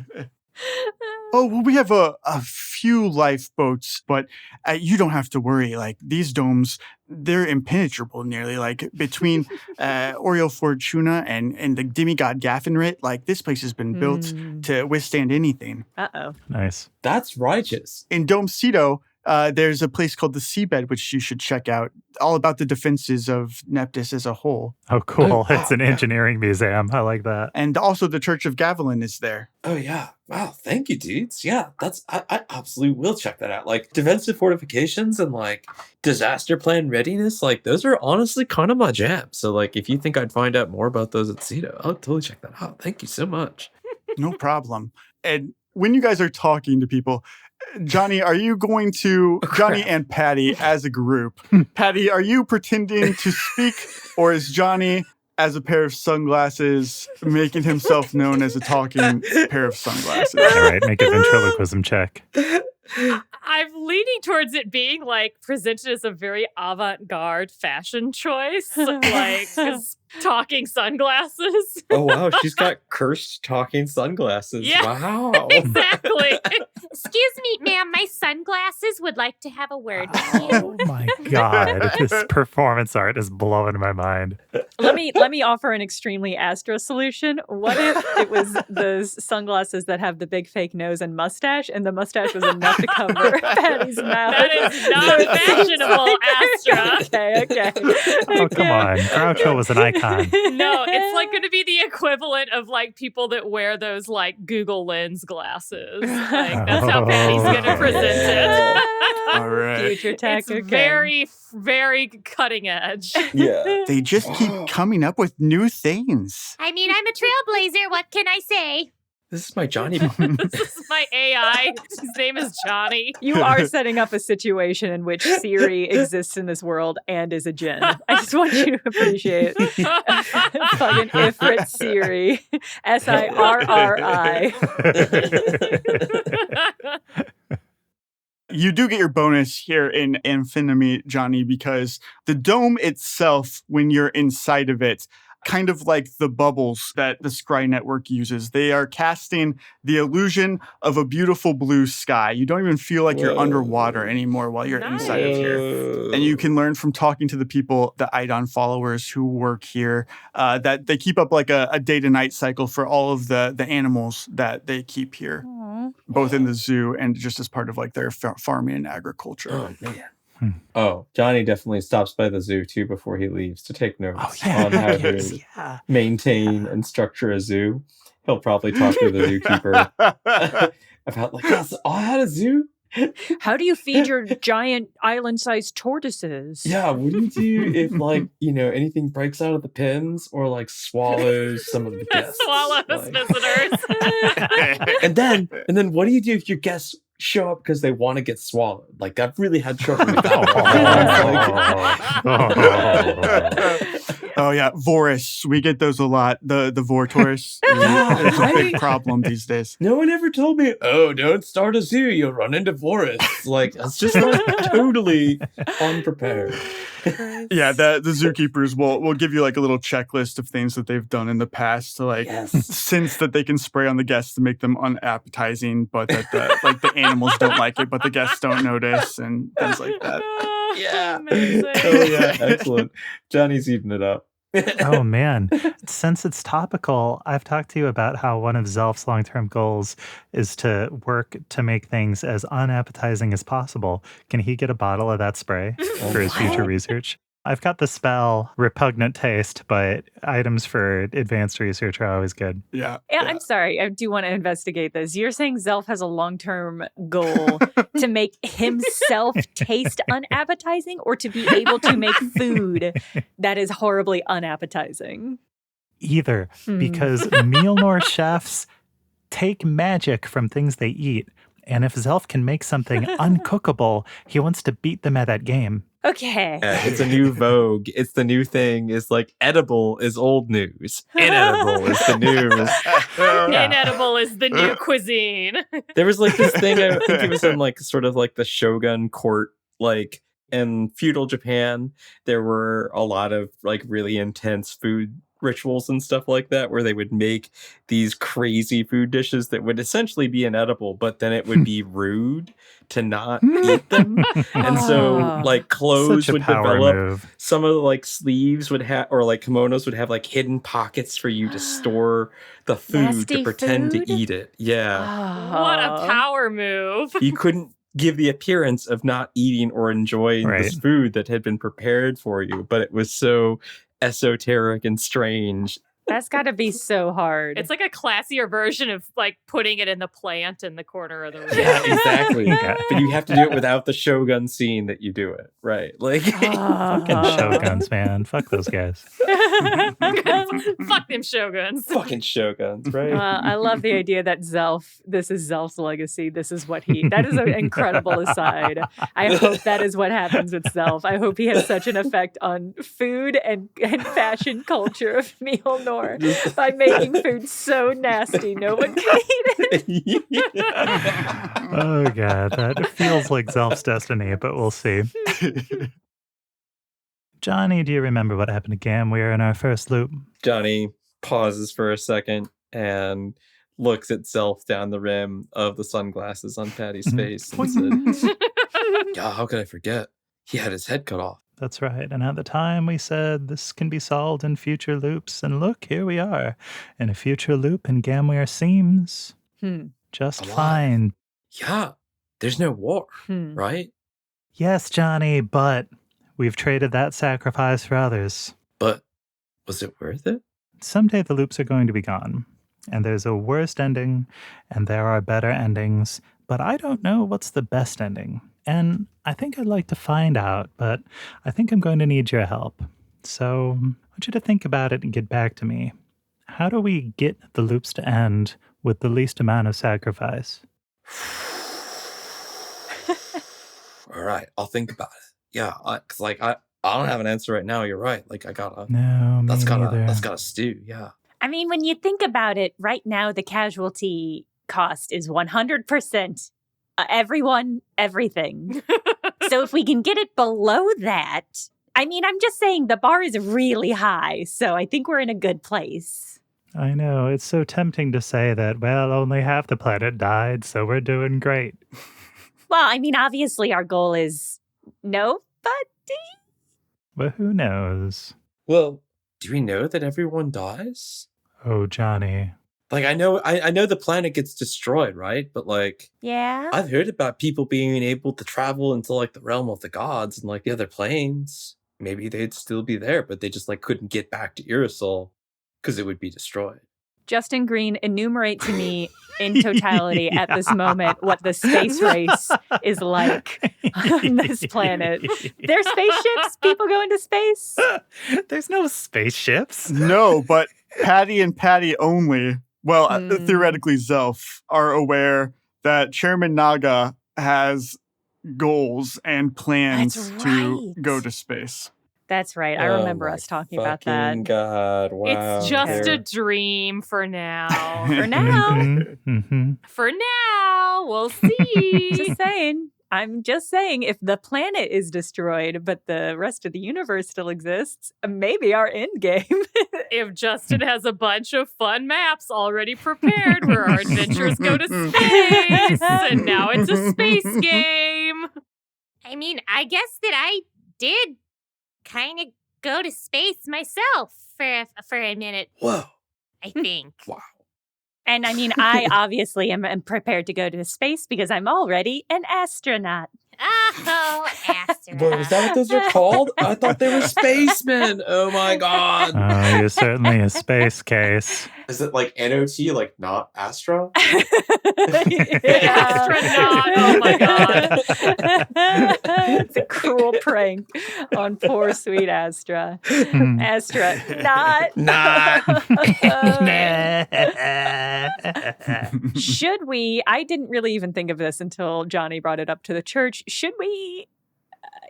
Oh, well, we have a few lifeboats, but you don't have to worry. Like, these domes, they're impenetrable nearly. Like, between Oriel Fortuna and the demigod Gaffinrit, like, this place has been built to withstand anything. Uh-oh. Nice. That's righteous. In Dome Cedo, there's a place called the Seabed, which you should check out, all about the defenses of Neptis as a whole. Oh, cool. Oh, It's an wow. engineering museum. I like that. And also the Church of Gavilan is there. Oh yeah. Wow. Thank you, dudes. Yeah, I absolutely will check that out. Like defensive fortifications and like disaster plan readiness, like those are honestly kind of my jam. So like if you think I'd find out more about those at Cedo, I'll totally check that out. Thank you so much. No problem. And when you guys are talking to people, Johnny, are you going to, Johnny and Patty as a group, Patty, are you pretending to speak, or is Johnny, as a pair of sunglasses, making himself known as a talking pair of sunglasses? All right, make a ventriloquism check. I'm leaning towards it being like presented as a very avant-garde fashion choice, like talking sunglasses. Oh wow, she's got cursed talking sunglasses. Yeah. Wow. Exactly. Excuse me, ma'am, my sunglasses would like to have a word with you. Oh my god, this performance art is blowing my mind. Let me offer an extremely Astra solution. What if it was those sunglasses that have the big fake nose and mustache, and the mustache was enough to cover Patty's mouth? That is not fashionable, Astra. Okay. Oh, come on. Groucho was an icon. No, it's like going to be the equivalent of like people that wear those like Google Lens glasses. Like that's how Patty's going to present it. All right. Future tech. It's okay. very, very cutting edge. Yeah. They just keep coming up with new things. I mean, I'm a trailblazer. What can I say? This is my Johnny bomb. This is my AI. His name is Johnny. You are setting up a situation in which Siri exists in this world and is a djinn. I just want you to appreciate fucking Ifrit Siri. Sirri. You do get your bonus here in Amphinomy, Johnny, because the dome itself, when you're inside of it, kind of like the bubbles that the Scry network uses, they are casting the illusion of a beautiful blue sky. You don't even feel like you're Whoa. underwater anymore while you're inside of here. And you can learn from talking to the people, the Idon followers who work here, that they keep up like a day to night cycle for all of the animals that they keep here, both in the zoo and just as part of like their farming and agriculture. Oh man. Oh, Johnny definitely stops by the zoo too before he leaves to take notes Oh, yeah. on how Yes, to yeah. maintain and structure a zoo. He'll probably talk to the zookeeper about like, yes, I had a zoo. How do you feed your giant island-sized tortoises? Yeah, what do you do if like, anything breaks out of the pens or like swallows some of the guests? Swallows Like- visitors. and then what do you do if your guests show up because they want to get swallowed. Like, I've really had trouble with that one. Oh yeah, Vorus. We get those a lot. The Vortoris. It's a big problem these days. No one ever told me, oh, don't start a zoo, you'll run into Vorus. Like, it's just like totally unprepared. Yeah, the zookeepers will give you like a little checklist of things that they've done in the past to like since that they can spray on the guests to make them unappetizing, but that the animals don't like it, but the guests don't notice and things like that. Yeah. Amazing. Oh yeah, excellent. Johnny's eating it up. Oh man, since it's topical, I've talked to you about how one of Zelf's long-term goals is to work to make things as unappetizing as possible. Can he get a bottle of that spray for his future research? I've got the spell repugnant taste, but items for advanced research are always good. Yeah. I'm sorry. I do want to investigate this. You're saying Zelf has a long-term goal to make himself taste unappetizing or to be able to make food that is horribly unappetizing? Either, because Mjolnir chefs take magic from things they eat. And if Zelf can make something uncookable, he wants to beat them at that game. Okay. It's a new vogue. It's the new thing. It's like edible is old news. Inedible is the news. Inedible is the new cuisine. There was like this thing, I think it was in like sort of like the shogun court, like in feudal Japan, there were a lot of like really intense food rituals and stuff like that where they would make these crazy food dishes that would essentially be inedible, but then it would be rude to not eat them. And so like clothes would develop move. Some of the like sleeves would have, or like kimonos would have like hidden pockets for you to store the food Nasty to pretend food? to eat it. Yeah. What a power move. You couldn't give the appearance of not eating or enjoying this food that had been prepared for you, but it was so esoteric and strange. That's got to be so hard. It's like a classier version of like putting it in the plant in the corner of the room. Yeah, exactly. But you have to do it without the Shogun scene that you do it, right? Like, Fucking Shoguns, man. Fuck those guys. Fuck them Shoguns. Fucking Shoguns, right? I love the idea that this is Zelf's legacy. That is an incredible aside. I hope that is what happens with Zelf. I hope he has such an effect on food and fashion culture of Mjolnir by making food so nasty no one can eat it. Oh god, that feels like Zelf's destiny, but we'll see. Johnny, do you remember what happened to Gamweir in our first loop? Johnny pauses for a second and looks at Zelf down the rim of the sunglasses on Patty's face and said, "Yeah, how could I forget? He had his head cut off." That's right. And at the time we said this can be solved in future loops. And look, here we are in a future loop, and Gamweir seems just Alive. fine. Yeah, there's no war, right? Yes, Johnny, but we've traded that sacrifice for others. But was it worth it? Someday the loops are going to be gone. And there's a worst ending, and there are better endings. But I don't know what's the best ending. And I think I'd like to find out, but I think I'm going to need your help. So I want you to think about it and get back to me. How do we get the loops to end with the least amount of sacrifice? All right, I'll think about it. Yeah, because like I don't have an answer right now. You're right. Like I gotta. No, me That's neither. gotta stew. Yeah. I mean, when you think about it, right now the casualty cost is 100%. Everyone, everything. So if we can get it below that, I mean, I'm just saying the bar is really high. So I think we're in a good place. I know, it's so tempting to say that, well, only half the planet died, so we're doing great. Well, I mean, obviously our goal is nobody. But who knows? Well, do we know that everyone dies? Oh, Johnny. Like I know the planet gets destroyed, right? But like Yeah. I've heard about people being able to travel into like the realm of the gods and like the other planes. Maybe they'd still be there, but they just like couldn't get back to Irisol because it would be destroyed. Justin Green, enumerate to me in totality at this moment what the space race is like on this planet. There's spaceships? People go into space? There's no spaceships. No, but Patty and Patty only, well, theoretically Zelf, are aware that Chairman Naga has goals and plans That's to right. go to space. That's right. I remember us talking about that. Fucking God, wow. It's just they're- a dream for now. For now. Mhm. For now, we'll see. Just saying. I'm just saying, if the planet is destroyed, but the rest of the universe still exists, maybe our end game. If Justin has a bunch of fun maps already prepared where our adventurers go to space, and now it's a space game. I mean, I guess that I did kind of go to space myself for a minute, Whoa. I think. Wow. And I mean, I obviously am prepared to go to space because I'm already an astronaut. Oh, Astra. Wait, is that what those are called? I thought they were spacemen. Oh my God. Oh, you're certainly a space case. Is it like NOT, like not Astra? Astronaut, oh my God. It's a cruel prank on poor sweet Astra. Hmm. Astra, not. Should we? I didn't really even think of this until Johnny brought it up to the church. Should we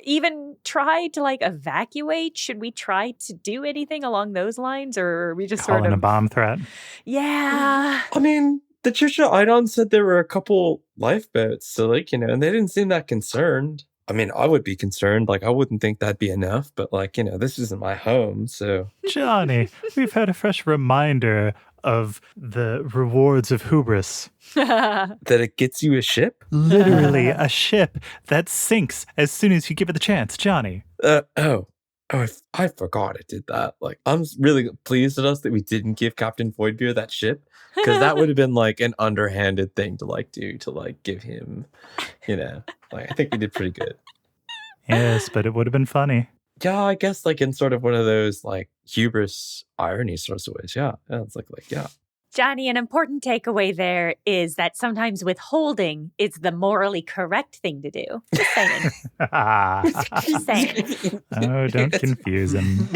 even try to like evacuate? Should we try to do anything along those lines, or are we just Calling sort a of? bomb threat. Yeah. I mean, the Church of Idon said there were a couple lifeboats, so like, and they didn't seem that concerned. I mean, I would be concerned. Like, I wouldn't think that'd be enough, but like, this isn't my home, so. Johnny, we've had a fresh reminder of the rewards of hubris. That it gets you a ship? Literally a ship that sinks as soon as you give it the chance, Johnny. I forgot it did that. Like, I'm really pleased at us that we didn't give Captain Voidbeer that ship, because that would have been like an underhanded thing to like do, to like give him, like, I think we did pretty good. Yes, but it would have been funny. Yeah, I guess like in sort of one of those like hubris irony sorts of ways. Yeah, it's like yeah. Johnny, an important takeaway there is that sometimes withholding is the morally correct thing to do. Just saying. Just saying. Oh, don't confuse him.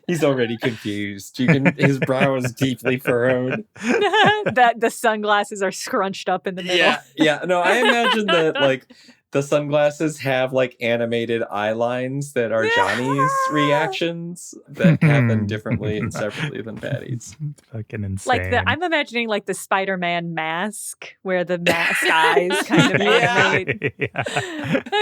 He's already confused. His brow is deeply furrowed. That the sunglasses are scrunched up in the middle. Yeah. No, I imagine that like the sunglasses have like animated eye lines that are Johnny's reactions that happen differently and separately than Patty's. Fucking insane. Like I'm imagining like the Spider-Man mask where the mask eyes kind of animate. Yeah.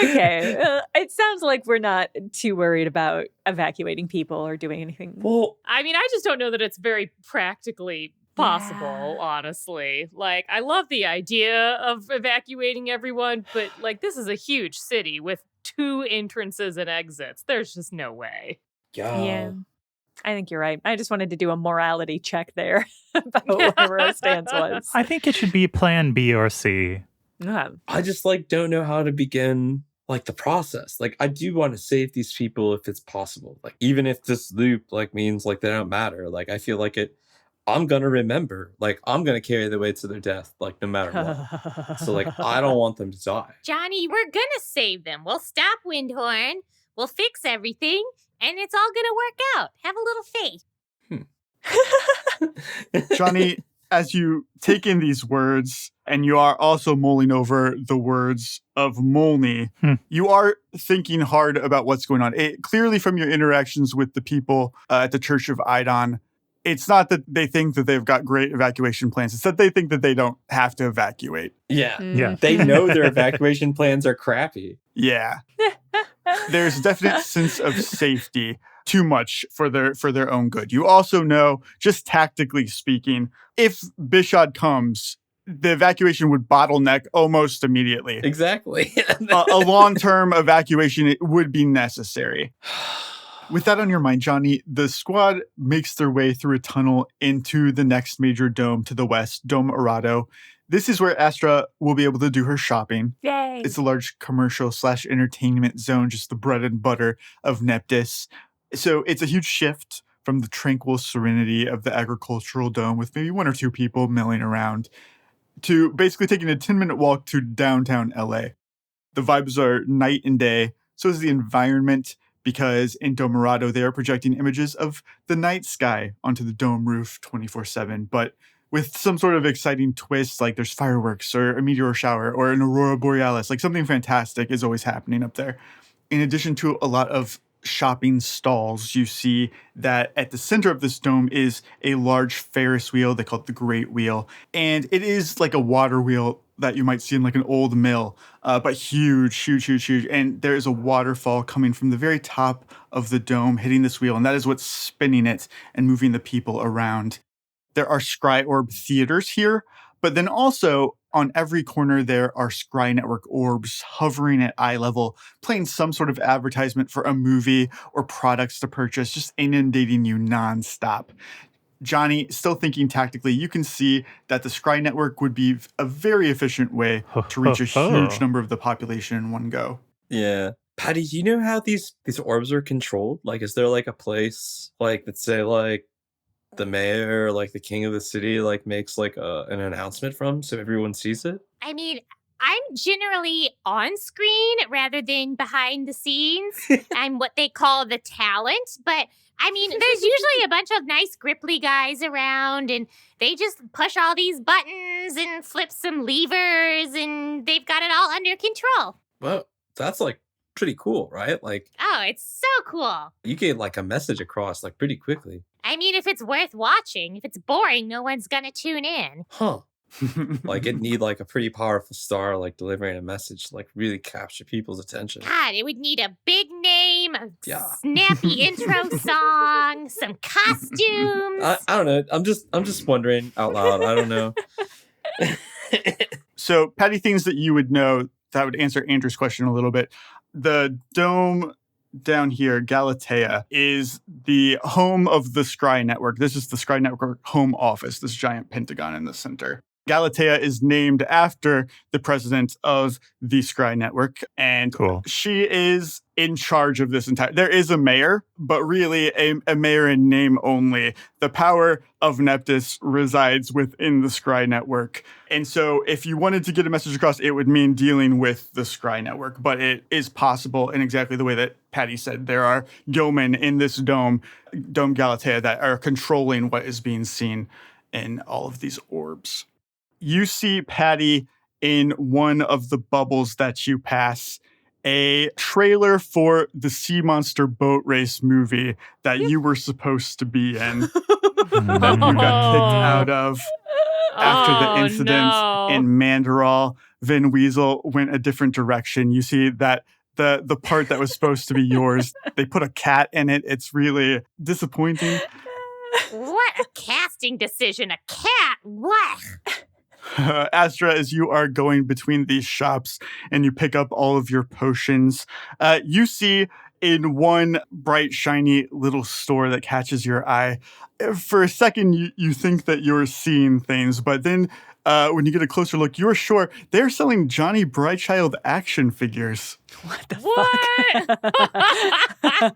Okay. It sounds like we're not too worried about evacuating people or doing anything. Well, I mean, I just don't know that it's very practically possible, honestly. Like, I love the idea of evacuating everyone, but like, this is a huge city with 2 entrances and exits. There's just no way. Yeah. I think you're right. I just wanted to do a morality check there about whatever our stance was. I think it should be plan B or C. I just like don't know how to begin like the process. Like, I do want to save these people if it's possible. Like, even if this loop like means like they don't matter. Like, I feel like I'm gonna remember. Like, I'm gonna carry the way to their death. Like, no matter what. So like, I don't want them to die. Johnny, we're gonna save them. We'll stop Windhorn. We'll fix everything. And it's all gonna work out. Have a little faith. Johnny, as you take in these words, and you are also mulling over the words of Molny, you are thinking hard about what's going on. Clearly from your interactions with the people at the Church of Idon, it's not that they think that they've got great evacuation plans. It's that they think that they don't have to evacuate. Yeah. Yeah. They know their evacuation plans are crappy. Yeah. There's a definite sense of safety, too much for their own good. You also know, just tactically speaking, if Bishad comes, the evacuation would bottleneck almost immediately. Exactly. A long-term evacuation would be necessary. With that on your mind, Johnny, the squad makes their way through a tunnel into the next major dome to the west, Dome Arado. This is where Astra will be able to do her shopping. Yay. It's a large commercial/entertainment zone, just the bread and butter of Neptis. So it's a huge shift from the tranquil serenity of the agricultural dome with maybe 1 or 2 people milling around to basically taking a 10-minute walk to downtown LA. The vibes are night and day. So is the environment, because in Dome Arado, they are projecting images of the night sky onto the dome roof 24/7. But with some sort of exciting twist, like there's fireworks or a meteor shower or an aurora borealis. Like something fantastic is always happening up there. In addition to a lot of shopping stalls, you see that at the center of this dome is a large Ferris wheel. They call it the Great Wheel. And it is like a water wheel that you might see in like an old mill, but huge. And there is a waterfall coming from the very top of the dome, hitting this wheel. And that is what's spinning it and moving the people around. There are Scry Orb theaters here, but then also on every corner there are Scry Network orbs hovering at eye level, playing some sort of advertisement for a movie or products to purchase, just inundating you nonstop. Johnny, still thinking tactically, you can see that the Scry Network would be a very efficient way to reach a huge number of the population in one go. Yeah. Patty, do you know how these orbs are controlled? Like, is there like a place, like, let's say, like, the mayor, like the king of the city, like makes like an announcement from so everyone sees it? I mean, I'm generally on screen rather than behind the scenes. I'm what they call the talent, but I mean, there's usually a bunch of nice gripply guys around and they just push all these buttons and flip some levers and they've got it all under control. Well, that's like pretty cool, right? Like, oh, it's so cool. You get like a message across like pretty quickly. I mean, if it's worth watching, if it's boring, no one's gonna tune in. Huh. Like it'd need like a pretty powerful star like delivering a message to like really capture people's attention. God, it would need a big name, a snappy intro song, some costumes. I don't know. I'm just wondering out loud. I don't know. So, Patty, things that you would know that would answer Andrew's question a little bit. The dome down here, Galatea, is the home of the Scry Network. This is the Scry Network home office, this giant pentagon in the center. Galatea is named after the president of the Scry Network, and she is in charge of this entire... There is a mayor, but really a mayor in name only. The power of Neptis resides within the Scry Network. And so if you wanted to get a message across, it would mean dealing with the Scry Network. But it is possible in exactly the way that Patty said. There are yeomen in this dome Galatea, that are controlling what is being seen in all of these orbs. You see, Patty, in one of the bubbles that you pass, a trailer for the Sea Monster boat race movie that you were supposed to be in, that you got kicked out of after the incident in Mandaral. Vin Weasel went a different direction. You see that the part that was supposed to be yours, they put a cat in it. It's really disappointing. What a casting decision. A cat. What? Astra, as you are going between these shops and you pick up all of your potions, you see in one bright, shiny little store that catches your eye. For a second, you think that you're seeing things, but then when you get a closer look, you're sure they're selling Johnny Brightchild action figures. What the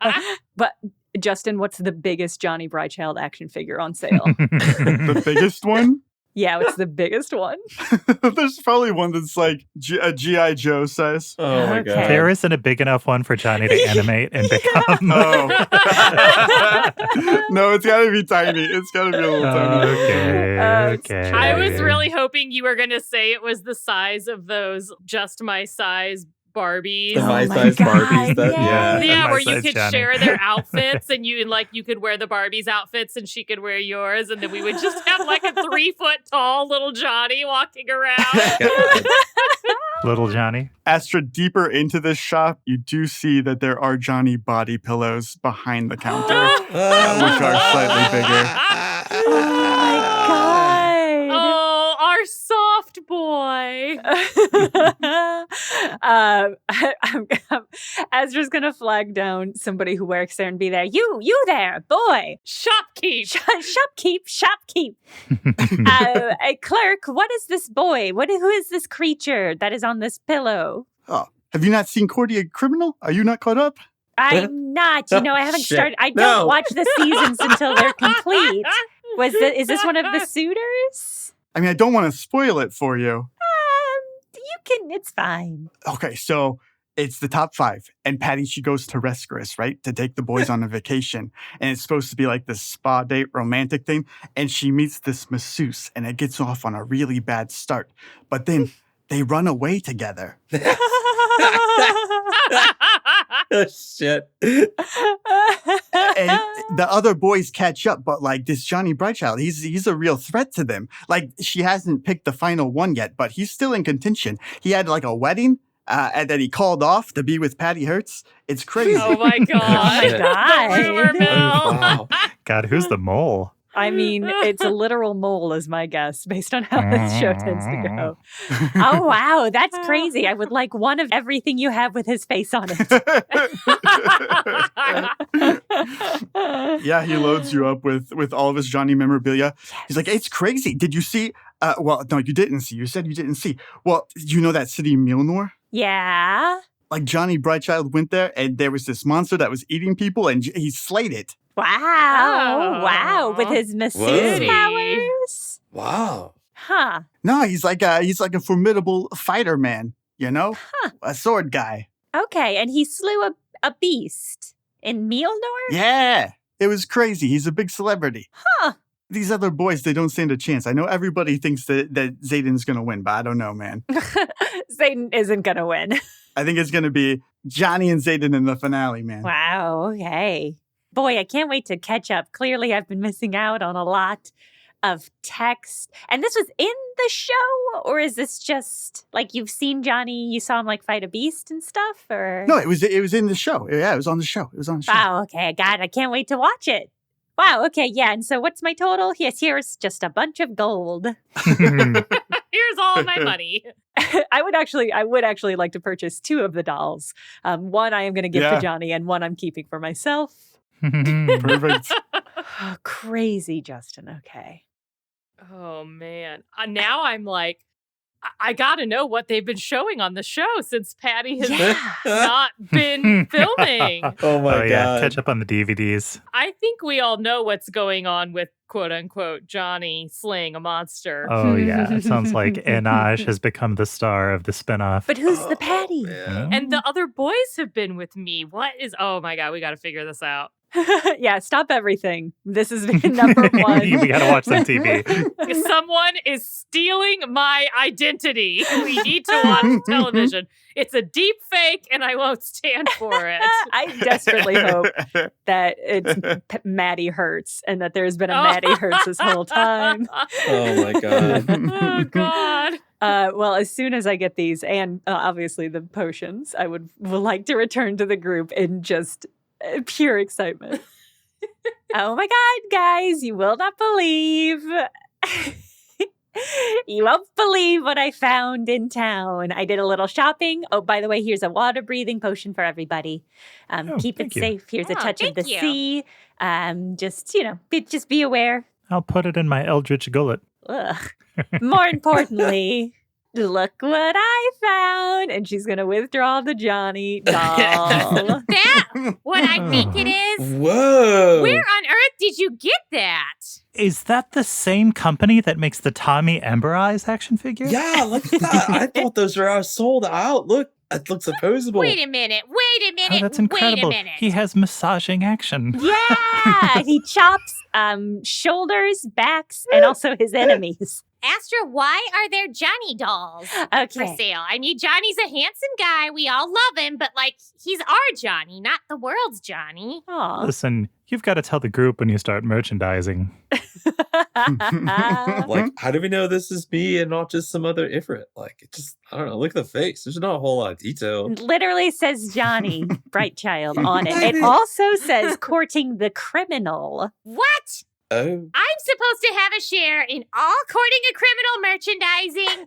fuck? But Justin, what's the biggest Johnny Brightchild action figure on sale? The biggest one? Yeah, it's the biggest one. There's probably one that's like a G.I. Joe size. Oh my God. There isn't a big enough one for Johnny to animate and become. No, it's got to be tiny. It's got to be a little tiny. Okay. I was really hoping you were going to say it was the size of those Just My Size Barbies. The my size Barbies. Yeah, where you size could Johnny. share their outfits and you could wear the Barbie's outfits and she could wear yours, and then we would just have like a 3-foot tall little Johnny walking around. Little Johnny. Astra, deeper into this shop, you do see that there are Johnny body pillows behind the counter, which are slightly bigger. Oh my God. Oh, our soft boy. Astra's gonna flag down somebody who works there and be there. You there, boy. Shopkeep. Shopkeep. A clerk, what is this boy? Who is this creature that is on this pillow? Oh, have you not seen Cordia Criminal? Are you not caught up? I'm not. I haven't Shit. started. I don't watch the seasons until they're complete. Is this one of the suitors? I mean, I don't want to spoil it for you. You can. It's fine. Okay, so It's the top 5. And Patty, she goes to Rescuers, right? To take the boys on a vacation. And it's supposed to be like this spa date romantic thing. And she meets this masseuse and it gets off on a really bad start. But then they run away together. Oh, shit. And the other boys catch up, but like this Johnny Brightchild, he's a real threat to them. Like she hasn't picked the final one yet, but he's still in contention. He had like a wedding. And then he called off to be with Patty Hertz. It's crazy. Oh my god. Oh my The rumor God. mill. Oh, wow. God, who's the mole? I mean, it's a literal mole is my guess based on how this show tends to go. Oh, wow. That's crazy. I would like one of everything you have with his face on it. Yeah, he loads you up with all of his Johnny memorabilia. He's like, it's crazy. Did you see? Well, no, you didn't see. You said you didn't see. Well, you know that city Milnor? Yeah. Like Johnny Brightchild went there and there was this monster that was eating people and he slayed it. Wow. Oh. Wow. With his masseuse Whoa. powers. Wow. Huh. No, he's like a formidable fighter man, you know? A sword guy. Okay. And he slew a beast in Mjolnir? Yeah. It was crazy. He's a big celebrity. Huh. These other boys, they don't stand a chance. I know everybody thinks that Zayden's going to win, but I don't know, man. Zayden isn't going to win. I think it's going to be Johnny and Zayden in the finale, man. Wow. Okay. Boy, I can't wait to catch up. Clearly, I've been missing out on a lot of text. And this was in the show? Or is this just like you've seen Johnny, you saw him like fight a beast and stuff? Or No, it was in the show. Yeah, it was on the show. Wow, okay, God, I can't wait to watch it. Wow, okay, yeah. And so what's my total? Yes, here's just a bunch of gold. Here's all my money. I would actually like to purchase 2 of the dolls. One I am going to give Yeah. to Johnny, and one I'm keeping for myself. Perfect. Oh, crazy, Justin. Okay. Oh man. Now I'm like, I gotta know what they've been showing on the show since Patty has Yeah. not been filming. Oh my Oh, yeah. god. Catch up on the DVDs. I think we all know what's going on with quote unquote Johnny slaying a monster. Oh, yeah. It sounds like Enaj has become the star of the spinoff. But who's the Patty? Man. And the other boys have been with me. What is, oh my God, we gotta figure this out. Yeah, stop everything. This has been number 1. We gotta watch some TV. Someone is stealing my identity. We need to watch television. It's a deep fake and I won't stand for it. I desperately hope that it's Maddie Hertz and that there's been a Maddie Hertz this whole time. Oh my god. Oh God. Well, as soon as I get these and obviously the potions, I would like to return to the group in just pure excitement. Oh my God, guys, you will not believe. You won't believe what I found in town. I did a little shopping. Oh, by the way, here's a water breathing potion for everybody. Keep it thank you. safe. Here's a Oh, touch of the thank you. sea. Just, just be aware. I'll put it in my eldritch gullet. Ugh. More importantly, look what I found. And she's going to withdraw the Johnny doll. That what I think it is? Whoa. Where on earth did you get that? Is that the same company that makes the Tommy Ember Eyes action figure? Yeah, look at that. I thought those were sold out. Look, it looks opposable. Wait a minute. Oh, that's incredible. Wait a minute. He has massaging action. Yeah, he chops shoulders, backs, and also his enemies. Astra, why are there Johnny dolls for Okay. sale? I mean, Johnny's a handsome guy. We all love him, but like, he's our Johnny, not the world's Johnny. Aw. Listen, you've got to tell the group when you start merchandising. Like, how do we know this is me and not just some other Ifrit? Like, it just, I don't know. Look at the face. There's not a whole lot of detail. Literally says Johnny Brightchild on it. It also says courting the criminal. What? Oh. I'm supposed to have a share in all courting a criminal merchandising,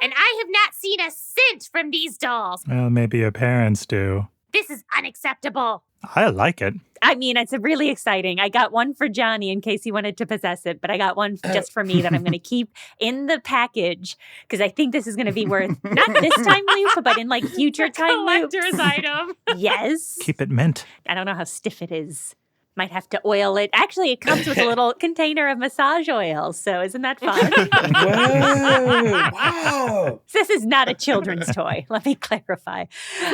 and I have not seen a cent from these dolls. Well, maybe your parents do. This is unacceptable. I like it. I mean, it's really exciting. I got one for Johnny in case he wanted to possess it, but I got one just for me that I'm going to keep in the package because I think this is going to be worth, not this time loop, but in like future time loops. Collector's item. Yes. Keep it mint. I don't know how stiff it is, Might have to oil it. Actually, it comes with a little container of massage oil. So isn't that fun? Whoa! Wow! This is not a children's toy. Let me clarify.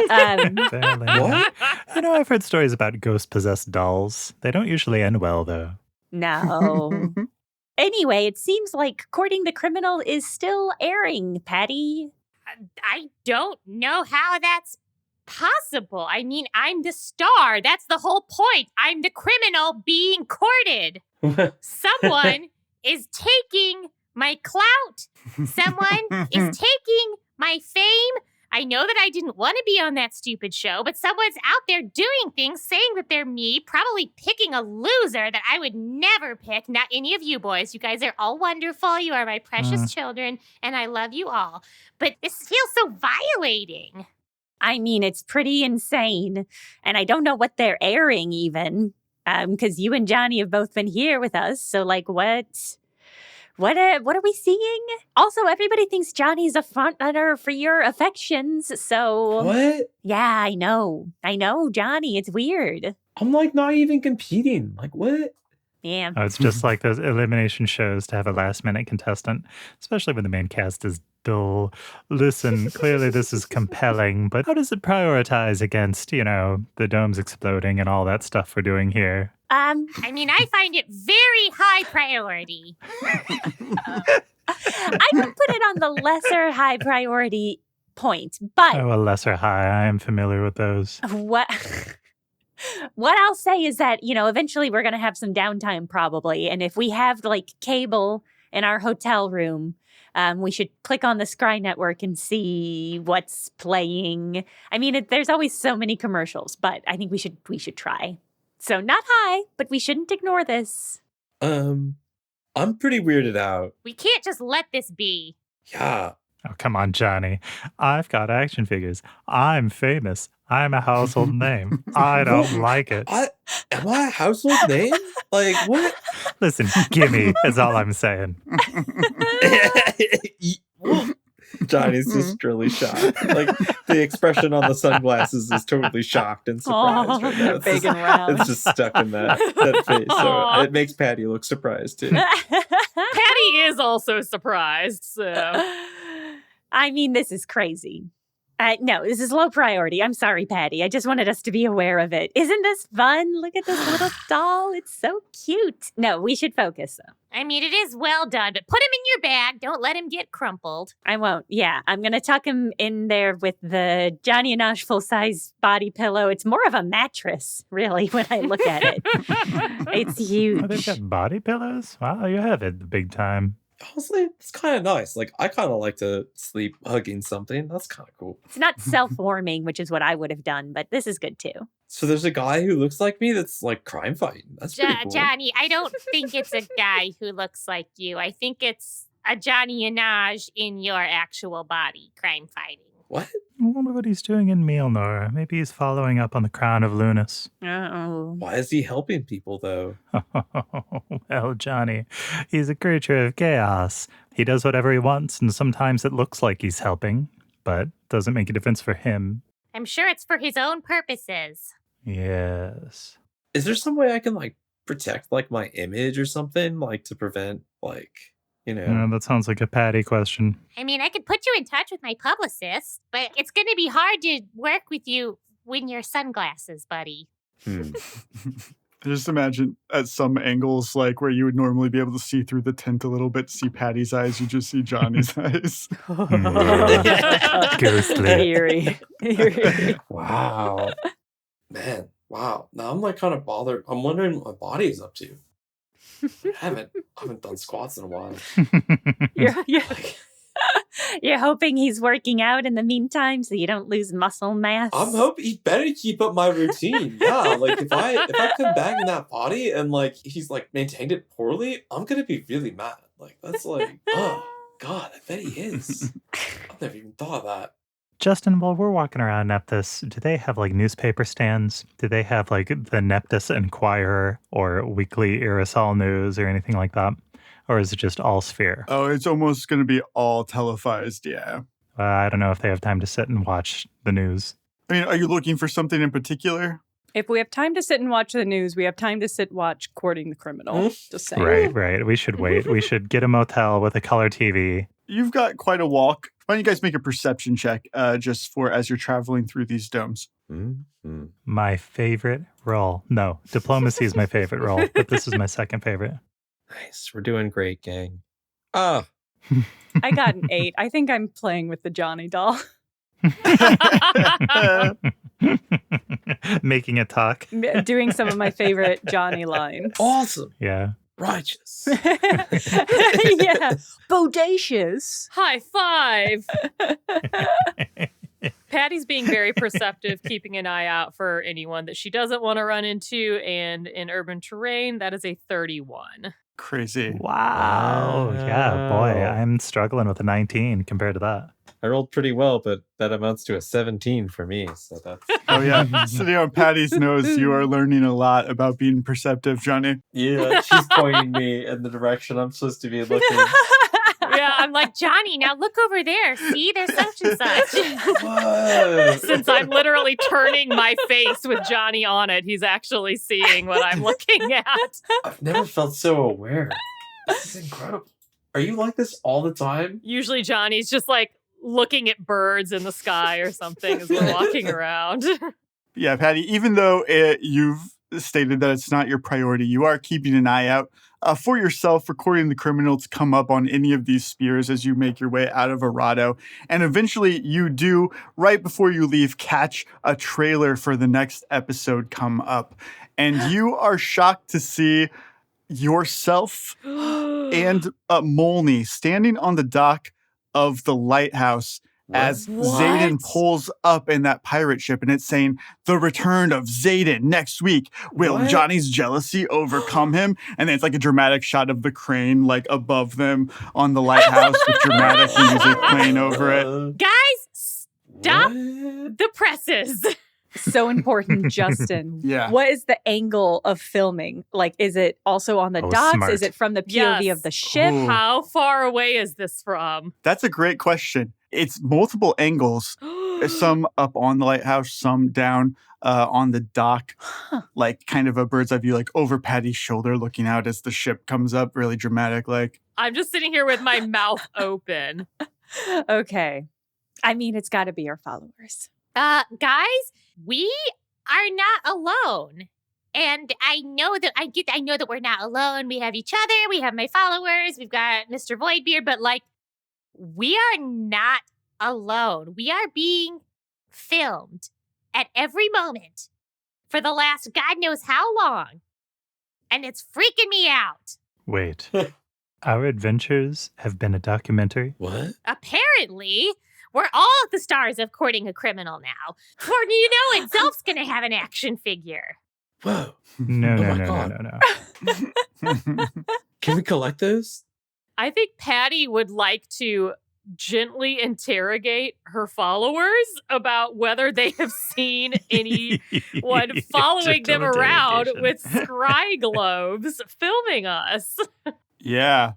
Fairly. What? I've heard stories about ghost-possessed dolls. They don't usually end well, though. No. Anyway, it seems like Courting the Criminal is still airing, Patty. I don't know how that's possible. I mean, I'm the star. That's the whole point. I'm the criminal being courted. Someone is taking my clout. Someone is taking my fame. I know that I didn't want to be on that stupid show, but someone's out there doing things, saying that they're me, probably picking a loser that I would never pick. Not any of you boys. You guys are all wonderful. You are my precious children, and I love you all. But this feels so violating. I mean, it's pretty insane. And I don't know what they're airing even. Because you and Johnny have both been here with us. So, like, what are we seeing? Also, everybody thinks Johnny's a front runner for your affections. So, What? yeah, I know, Johnny. It's weird. I'm like not even competing. Like what? Yeah. Oh, it's just like those elimination shows to have a last-minute contestant, especially when the main cast is dull. Listen, clearly this is compelling, but how does it prioritize against, the domes exploding and all that stuff we're doing here? I mean, I find it very high priority. I would put it on the lesser high priority point, but Oh, a lesser high. I am familiar with those. What I'll say is that, eventually we're going to have some downtime probably. And if we have like cable in our hotel room, we should click on the Scry Network and see what's playing. I mean, there's always so many commercials, but I think we should try. So not high, but we shouldn't ignore this. I'm pretty weirded out. We can't just let this be. Yeah. Oh, come on, Johnny. I've got action figures. I'm famous. I'm a household name. I don't like it. Am I a household name? Like what? Listen, gimme is all I'm saying. Johnny's just really shocked. Like the expression on the sunglasses is totally shocked and surprised right now. Big and round. It's just stuck in that face. So it makes Patty look surprised too. Patty is also surprised, so. I mean, this is crazy. No, this is low priority. I'm sorry, Patty. I just wanted us to be aware of it. Isn't this fun? Look at this little doll. It's so cute. No, we should focus, though. I mean, it is well done, but put him in your bag. Don't let him get crumpled. I won't. Yeah, I'm going to tuck him in there with the Johnny and Ash full-size body pillow. It's more of a mattress, really, when I look at it. It's huge. Oh, they've got body pillows? Wow, you have it big time. Honestly, it's kind of nice. Like, I kind of like to sleep hugging something. That's kind of cool. It's not self-warming, which is what I would have done, but this is good too. So there's a guy who looks like me that's like crime fighting. That's pretty cool. Johnny, I don't think it's a guy who looks like you. I think it's a Johnny and Aj in your actual body, crime fighting. What? I wonder what he's doing in Mielnor. Maybe he's following up on the Crown of Lunas. Uh-oh. Why is he helping people though? Well, Johnny, he's a creature of chaos. He does whatever he wants, and sometimes it looks like he's helping, but doesn't make a difference for him. I'm sure it's for his own purposes. Yes. Is there some way I can like protect like my image or something, like to prevent like, That sounds like a Patty question. I mean, I could put you in touch with my publicist, but it's going to be hard to work with you when you're sunglasses, buddy. Just imagine at some angles, like where you would normally be able to see through the tent a little bit, see Patty's eyes, you just see Johnny's eyes. Ghostly. Eerie. Wow. Man, wow. Now I'm like kind of bothered. I'm wondering what my body is up to. I haven't done squats in a while. You're hoping he's working out in the meantime so you don't lose muscle mass? I'm hoping he better keep up my routine. Yeah, like if I come back in that body and like he's like maintained it poorly, I'm gonna be really mad. Like that's like, oh God, I bet he is. I've never even thought of that. Justin, while we're walking around Neptis, do they have like newspaper stands? Do they have like the Neptis Enquirer or Weekly Aerosol News or anything like that? Or is it just all Sphere? Oh, it's almost going to be all televised, yeah. I don't know if they have time to sit and watch the news. I mean, are you looking for something in particular? If we have time to sit and watch the news, we have time to sit watch Courting the Criminal. Just saying. Right. We should wait. We should get a motel with a color TV. You've got quite a walk. Why don't you guys make a perception check just for as you're traveling through these domes? Mm-hmm. My favorite role. No, diplomacy is my favorite role, but this is my second favorite. Nice. We're doing great, gang. Ah. I got an 8. I think I'm playing with the Johnny doll. Making it talk. Doing some of my favorite Johnny lines. Awesome. Yeah. Righteous. Yeah. Bodacious. High five. Patty's being very perceptive, keeping an eye out for anyone that she doesn't want to run into. And in urban terrain, that is a 31. Crazy. Wow. Yeah, boy, I'm struggling with a 19 compared to that. I rolled pretty well, but that amounts to a 17 for me. So that's Oh, yeah. Sitting on Patty's nose, you are learning a lot about being perceptive, Johnny. yeah. She's pointing me in the direction I'm supposed to be looking. Yeah, I'm like, Johnny, now look over there. See, there's such and such. What? since I'm literally turning my face with Johnny on it, he's actually seeing what I'm looking at. I've never felt so aware. This is incredible. Are you like this all the time? Usually Johnny's just like looking at birds in the sky or something as we're walking around. Yeah, Patty, even though you've stated that it's not your priority, you are keeping an eye out for yourself, recording the criminal to come up on any of these spears as you make your way out of Arado. And eventually you do, right before you leave, catch a trailer for the next episode come up. And you are shocked to see yourself and Molney standing on the dock of the lighthouse as Zayden pulls up in that pirate ship, and it's saying, "The return of Zayden next week. Will Johnny's jealousy overcome him?" And then it's like a dramatic shot of the crane like above them on the lighthouse with dramatic music playing over it. Guys, stop the presses. So important, Justin. Yeah. What is the angle of filming? Like, is it also on the docks? Smart. Is it from the POV Yes. of the ship? Ooh. How far away is this from? That's a great question. It's multiple angles. Some up on the lighthouse, some down on the dock, like kind of a bird's eye view, like over Patty's shoulder, looking out as the ship comes up, really dramatic. Like, I'm just sitting here with my mouth open. Okay. I mean, it's got to be our followers. Guys, we are not alone. And I know that we're not alone. We have each other, we have my followers, we've got Mr. Voidbeard, but like, we are not alone. We are being filmed at every moment for the last God knows how long. And it's freaking me out. Wait. Our adventures have been a documentary? What? Apparently, we're all the stars of Courting a Criminal now. For you know it, Zelf's gonna have an action figure. Whoa. No. Can we collect those? I think Patty would like to gently interrogate her followers about whether they have seen anyone following them Gentle around interrogation. with scry globes filming us. yeah.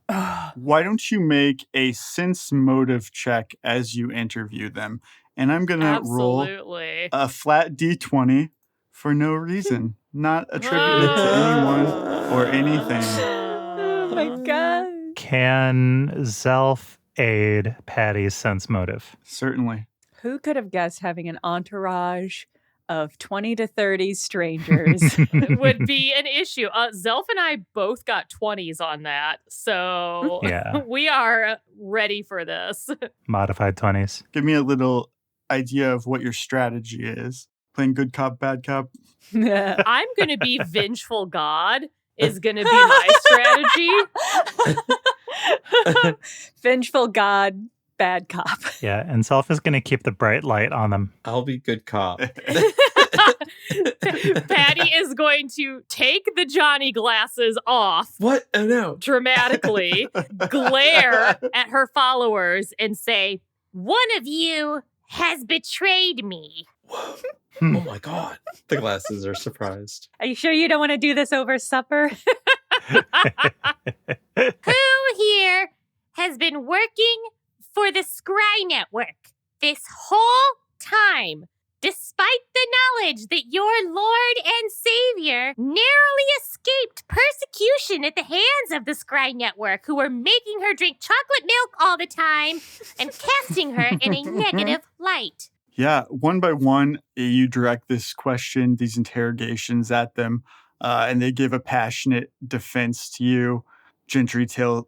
Why don't you make a sense motive check as you interview them? And I'm going to roll Absolutely. a flat D20 for no reason, not attributed to anyone or anything. Oh my God. Can Zelf aid Patty's sense motive? Certainly. Who could have guessed having an entourage of 20 to 30 strangers? Would be an issue. Zelf and I both got 20s on that. So Yeah. we are ready for this. Modified 20s. Give me a little idea of what your strategy is. Playing good cop, bad cop. I'm going to be vengeful God is going to be my strategy. Vengeful God, bad cop. Yeah, and Zelf is going to keep the bright light on them. I'll be good cop. Patty is going to take the Johnny glasses off What? Oh no. dramatically, glare at her followers, and say, One of you has betrayed me. Whoa. Oh my God. The glasses are surprised. Are you sure you don't want to do this over supper? Who here has been working for the Scry Network this whole time, despite the the knowledge that your Lord and Savior narrowly escaped persecution at the hands of the Scry Network, who were making her drink chocolate milk all the time and casting her in a negative light. Yeah, one by one, you direct this question, these interrogations at them, and they give a passionate defense to you. Gentry tells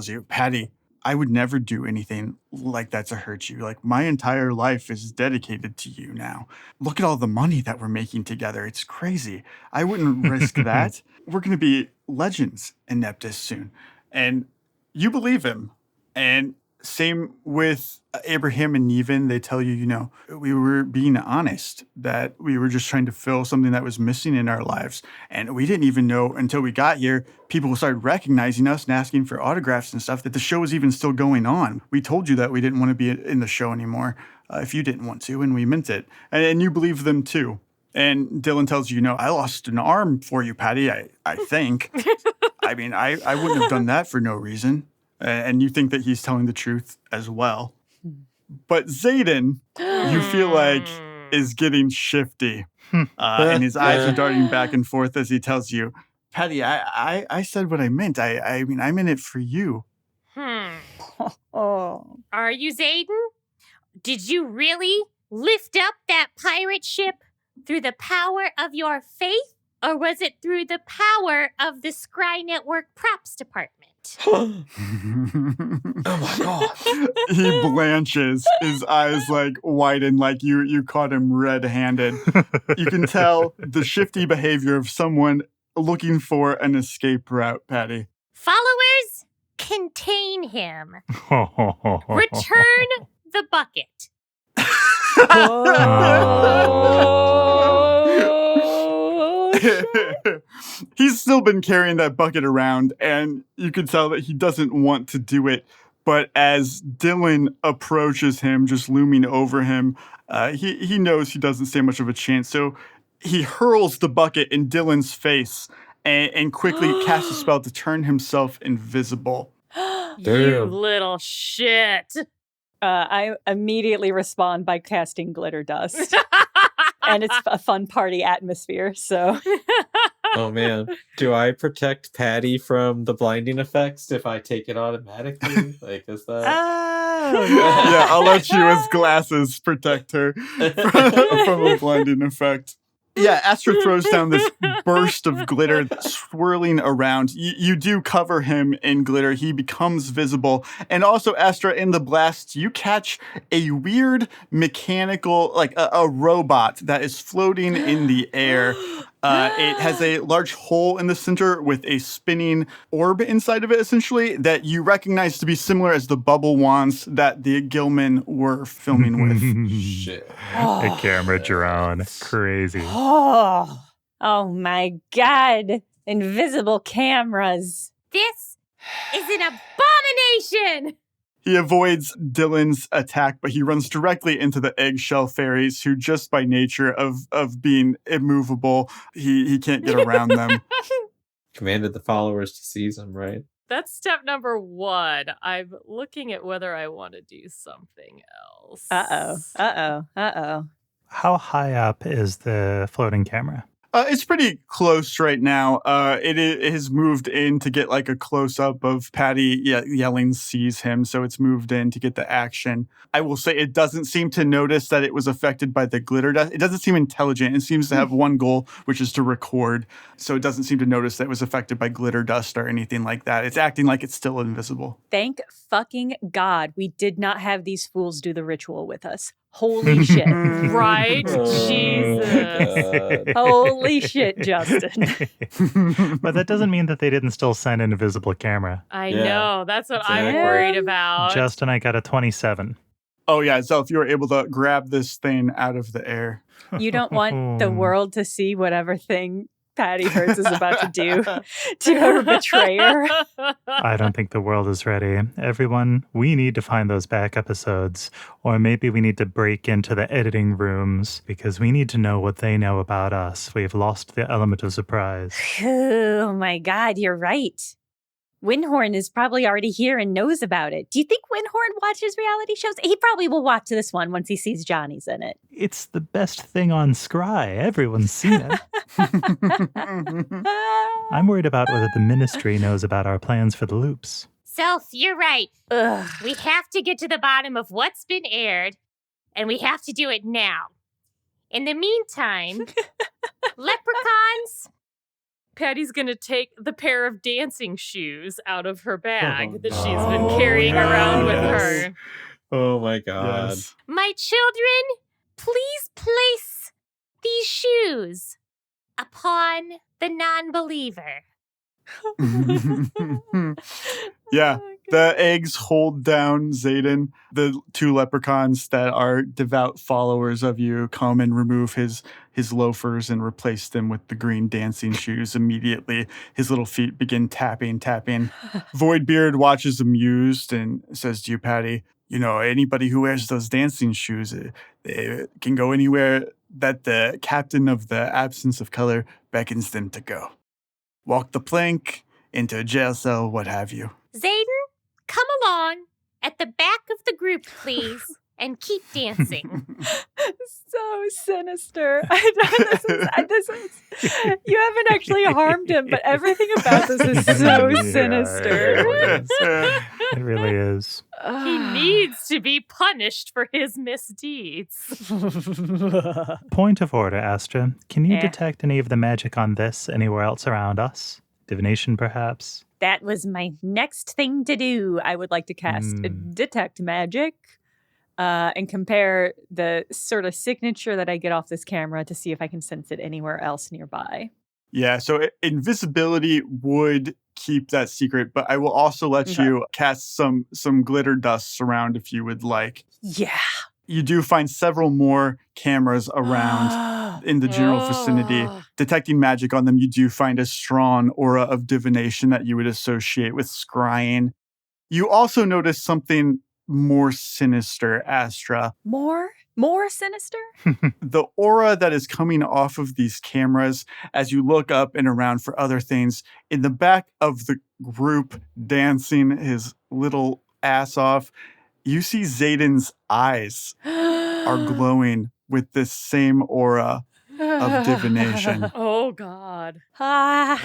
you, Patty, I would never do anything like that to hurt you. Like, my entire life is dedicated to you now. Look at all the money that we're making together. It's crazy. I wouldn't risk that. We're going to be legends in Neptis soon. And you believe him. And same with Abraham and Neven. They tell you, we were being honest, that we were just trying to fill something that was missing in our lives. And we didn't even know until we got here, people started recognizing us and asking for autographs and stuff, that the show was even still going on. We told you that we didn't want to be in the show anymore if you didn't want to, and we meant it. And you believe them too. And Dylan tells you, I lost an arm for you, Patty, I think. I mean, I wouldn't have done that for no reason. And you think that he's telling the truth as well. But Zayden, you feel like, is getting shifty. And his eyes are darting back and forth as he tells you, Patty, I said what I meant. I mean, I meant it for you. Oh. Are you Zayden? Did you really lift up that pirate ship through the power of your faith? Or was it through the power of the Scry Network props department? Oh my god. He blanches, his eyes like widen like you caught him red-handed. You can tell the shifty behavior of someone looking for an escape route, Patty. Followers, contain him. Return the bucket. He's still been carrying that bucket around, and you can tell that he doesn't want to do it. But as Dylan approaches him, just looming over him, he knows he doesn't stand much of a chance. So he hurls the bucket in Dylan's face and quickly casts a spell to turn himself invisible. You little shit. I immediately respond by casting glitter dust. And it's a fun party atmosphere, so. Oh man. Do I protect Patty from the blinding effects if I take it automatically? Like, is that? Yeah, I'll let you as glasses protect her from a blinding effect. Yeah, Astra throws down this burst of glitter swirling around. You do cover him in glitter. He becomes visible. And also, Astra, in the blast, you catch a weird mechanical, like a robot that is floating in the air. It has a large hole in the center with a spinning orb inside of it, essentially, that you recognize to be similar as the bubble wands that the Gilman were filming with. Shit. A camera drone. Crazy. Oh my God. Invisible cameras. This is an abomination. He avoids Dylan's attack, but he runs directly into the eggshell fairies, who just by nature of being immovable, he can't get around them. Commanded the followers to seize him, right? That's step number 1. I'm looking at whether I want to do something else. How high up is the floating camera? It's pretty close right now. It has moved in to get like a close-up of Patty yelling "seize him," so it's moved in to get the action. I will say it doesn't seem to notice that it was affected by the glitter dust. It doesn't seem intelligent. It seems to have one goal, which is to record, so it doesn't seem to notice that it was affected by glitter dust or anything like that. It's acting like it's still invisible. Thank fucking God we did not have these fools do the ritual with us. Holy shit. Right? Oh, Jesus. God. Holy shit, Justin. But that doesn't mean that they didn't still send an invisible camera. I Yeah, know. That's what I'm exactly. worried about. Justin, I got a 27. Oh yeah, so if you were able to grab this thing out of the air. You don't want the world to see whatever thing Patty Hertz is about to do to her betrayer. I don't think the world is ready. Everyone, we need to find those back episodes. Or maybe we need to break into the editing rooms because we need to know what they know about us. We've lost the element of surprise. Oh my God, you're right. Windhorn is probably already here and knows about it. Do you think Windhorn watches reality shows? He probably will watch this one once he sees Johnny's in it. It's the best thing on Scry. Everyone's seen it. I'm worried about whether the ministry knows about our plans for the loops. Self, you're right. Ugh. We have to get to the bottom of what's been aired, and we have to do it now. In the meantime, leprechauns... Patty's going to take the pair of dancing shoes out of her bag that she's been carrying around with her. Oh my god. Yes. My children, please place these shoes upon the non-believer. Yeah, the eggs hold down Zayden. The two leprechauns that are devout followers of you come and remove his loafers and replace them with the green dancing shoes immediately. His little feet begin tapping. Voidbeard watches amused and says to you, Patty, you know, anybody who wears those dancing shoes, they can go anywhere that the captain of the absence of color beckons them to go. Walk the plank, into a jail cell, what have you. Zayden, come along at the back of the group, please, and keep dancing. So sinister. This is, you haven't actually harmed him, but everything about this is so Yeah, sinister. It really is. He needs to be punished for his misdeeds. Point of order, Astra. Can you Yeah. detect any of the magic on this anywhere else around us? Divination, perhaps? That was my next thing to do. I would like to cast Detect Magic and compare the sort of signature that I get off this camera to see if I can sense it anywhere else nearby. Yeah, so invisibility would keep that secret, but I will also let you cast some glitter dust around if you would like. Yeah. You do find several more cameras around in the general vicinity. Detecting magic on them, you do find a strong aura of divination that you would associate with scrying. You also notice something more sinister, Astra. More sinister? The aura that is coming off of these cameras as you look up and around for other things, in the back of the group dancing his little ass off, you see Zayden's eyes are glowing with this same aura of divination. Oh, God. Okay.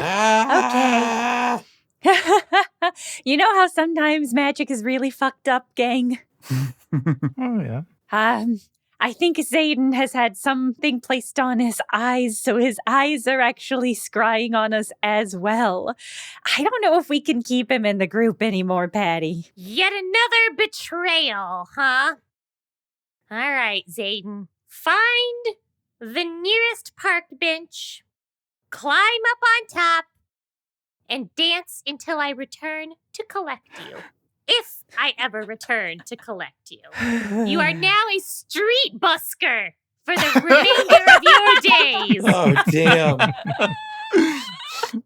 You know how sometimes magic is really fucked up, gang? Oh, yeah. I think Zayden has had something placed on his eyes, so his eyes are actually scrying on us as well. I don't know if we can keep him in the group anymore, Patty. Yet another betrayal, huh? All right, Zayden. Find the nearest park bench, climb up on top, and dance until I return to collect you. If I ever return to collect you. You are now a street busker for the remainder of your days. Oh, damn.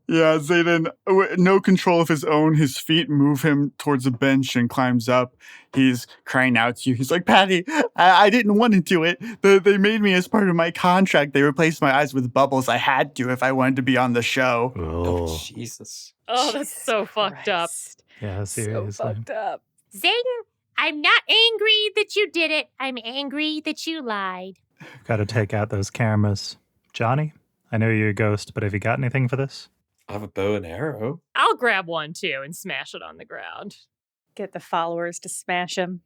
Yeah, Zayden, no control of his own. His feet move him towards a bench and climbs up. He's crying out to you. He's like, Patty, I didn't want to do it. They made me as part of my contract. They replaced my eyes with bubbles. I had to if I wanted to be on the show. Oh, Jesus. Oh, that's so fucked up. Christ. Yeah, So seriously. fucked up. Zayden, I'm not angry that you did it. I'm angry that you lied. Got to take out those cameras. Johnny, I know you're a ghost, but have you got anything for this? I have a bow and arrow. I'll grab one, too, and smash it on the ground. Get the followers to smash him.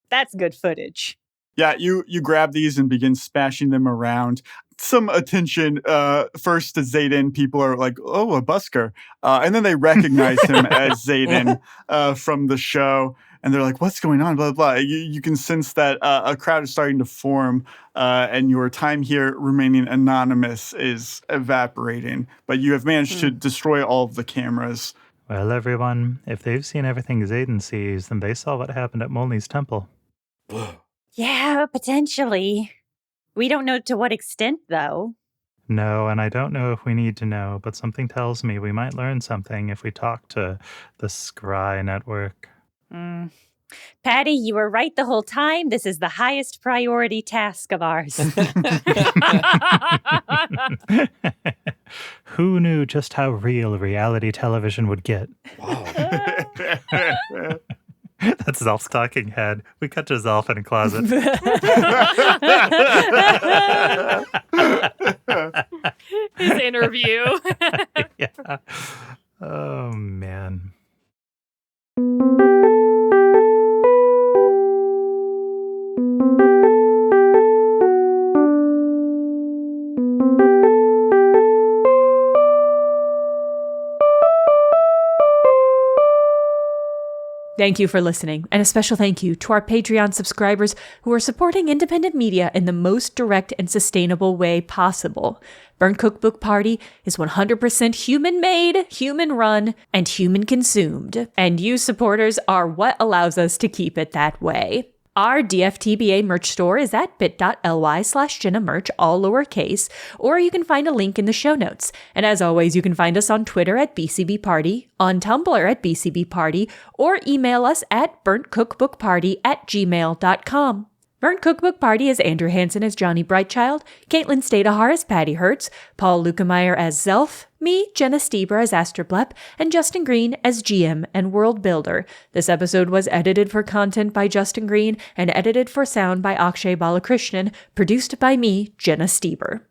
That's good footage. Yeah, you grab these and begin smashing them around. Some attention first to Zayden. People are like, oh, a busker. And then they recognize him as Zayden from the show. And they're like, what's going on? Blah, blah, blah. You can sense that a crowd is starting to form and your time here remaining anonymous is evaporating. But you have managed to destroy all of the cameras. Well, everyone, if they've seen everything Zayden sees, then they saw what happened at Molney's temple. Whoa. Yeah, potentially. We don't know to what extent, though. No, and I don't know if we need to know, but something tells me we might learn something if we talk to the Scry Network. Patty, you were right the whole time. This is the highest priority task of ours. Who knew just how real reality television would get? Wow. That's Zelf's talking head. We cut to Zelf in a closet. His interview. Yeah. Oh, man. Thank you for listening, and a special thank you to our Patreon subscribers who are supporting independent media in the most direct and sustainable way possible. Burnt Cookbook Party is 100% human-made, human-run, and human-consumed, and you supporters are what allows us to keep it that way. Our DFTBA merch store is at bit.ly/JennaMerch, all lowercase, or you can find a link in the show notes. And as always, you can find us on Twitter at BCB Party, on Tumblr at BCB Party, or email us at burntcookbookparty@gmail.com. Burnt Cookbook Party is Andrew Hansen as Johnny Brightchild, Caitlin Stayduhar as Patty Hertz, Paul Luetkemeyer as Zelf, me, Jenna Stoeber as Astra, and Justin Green as GM and World Builder. This episode was edited for content by Justin Green and edited for sound by Akshay Balakrishnan, produced by me, Jenna Stoeber.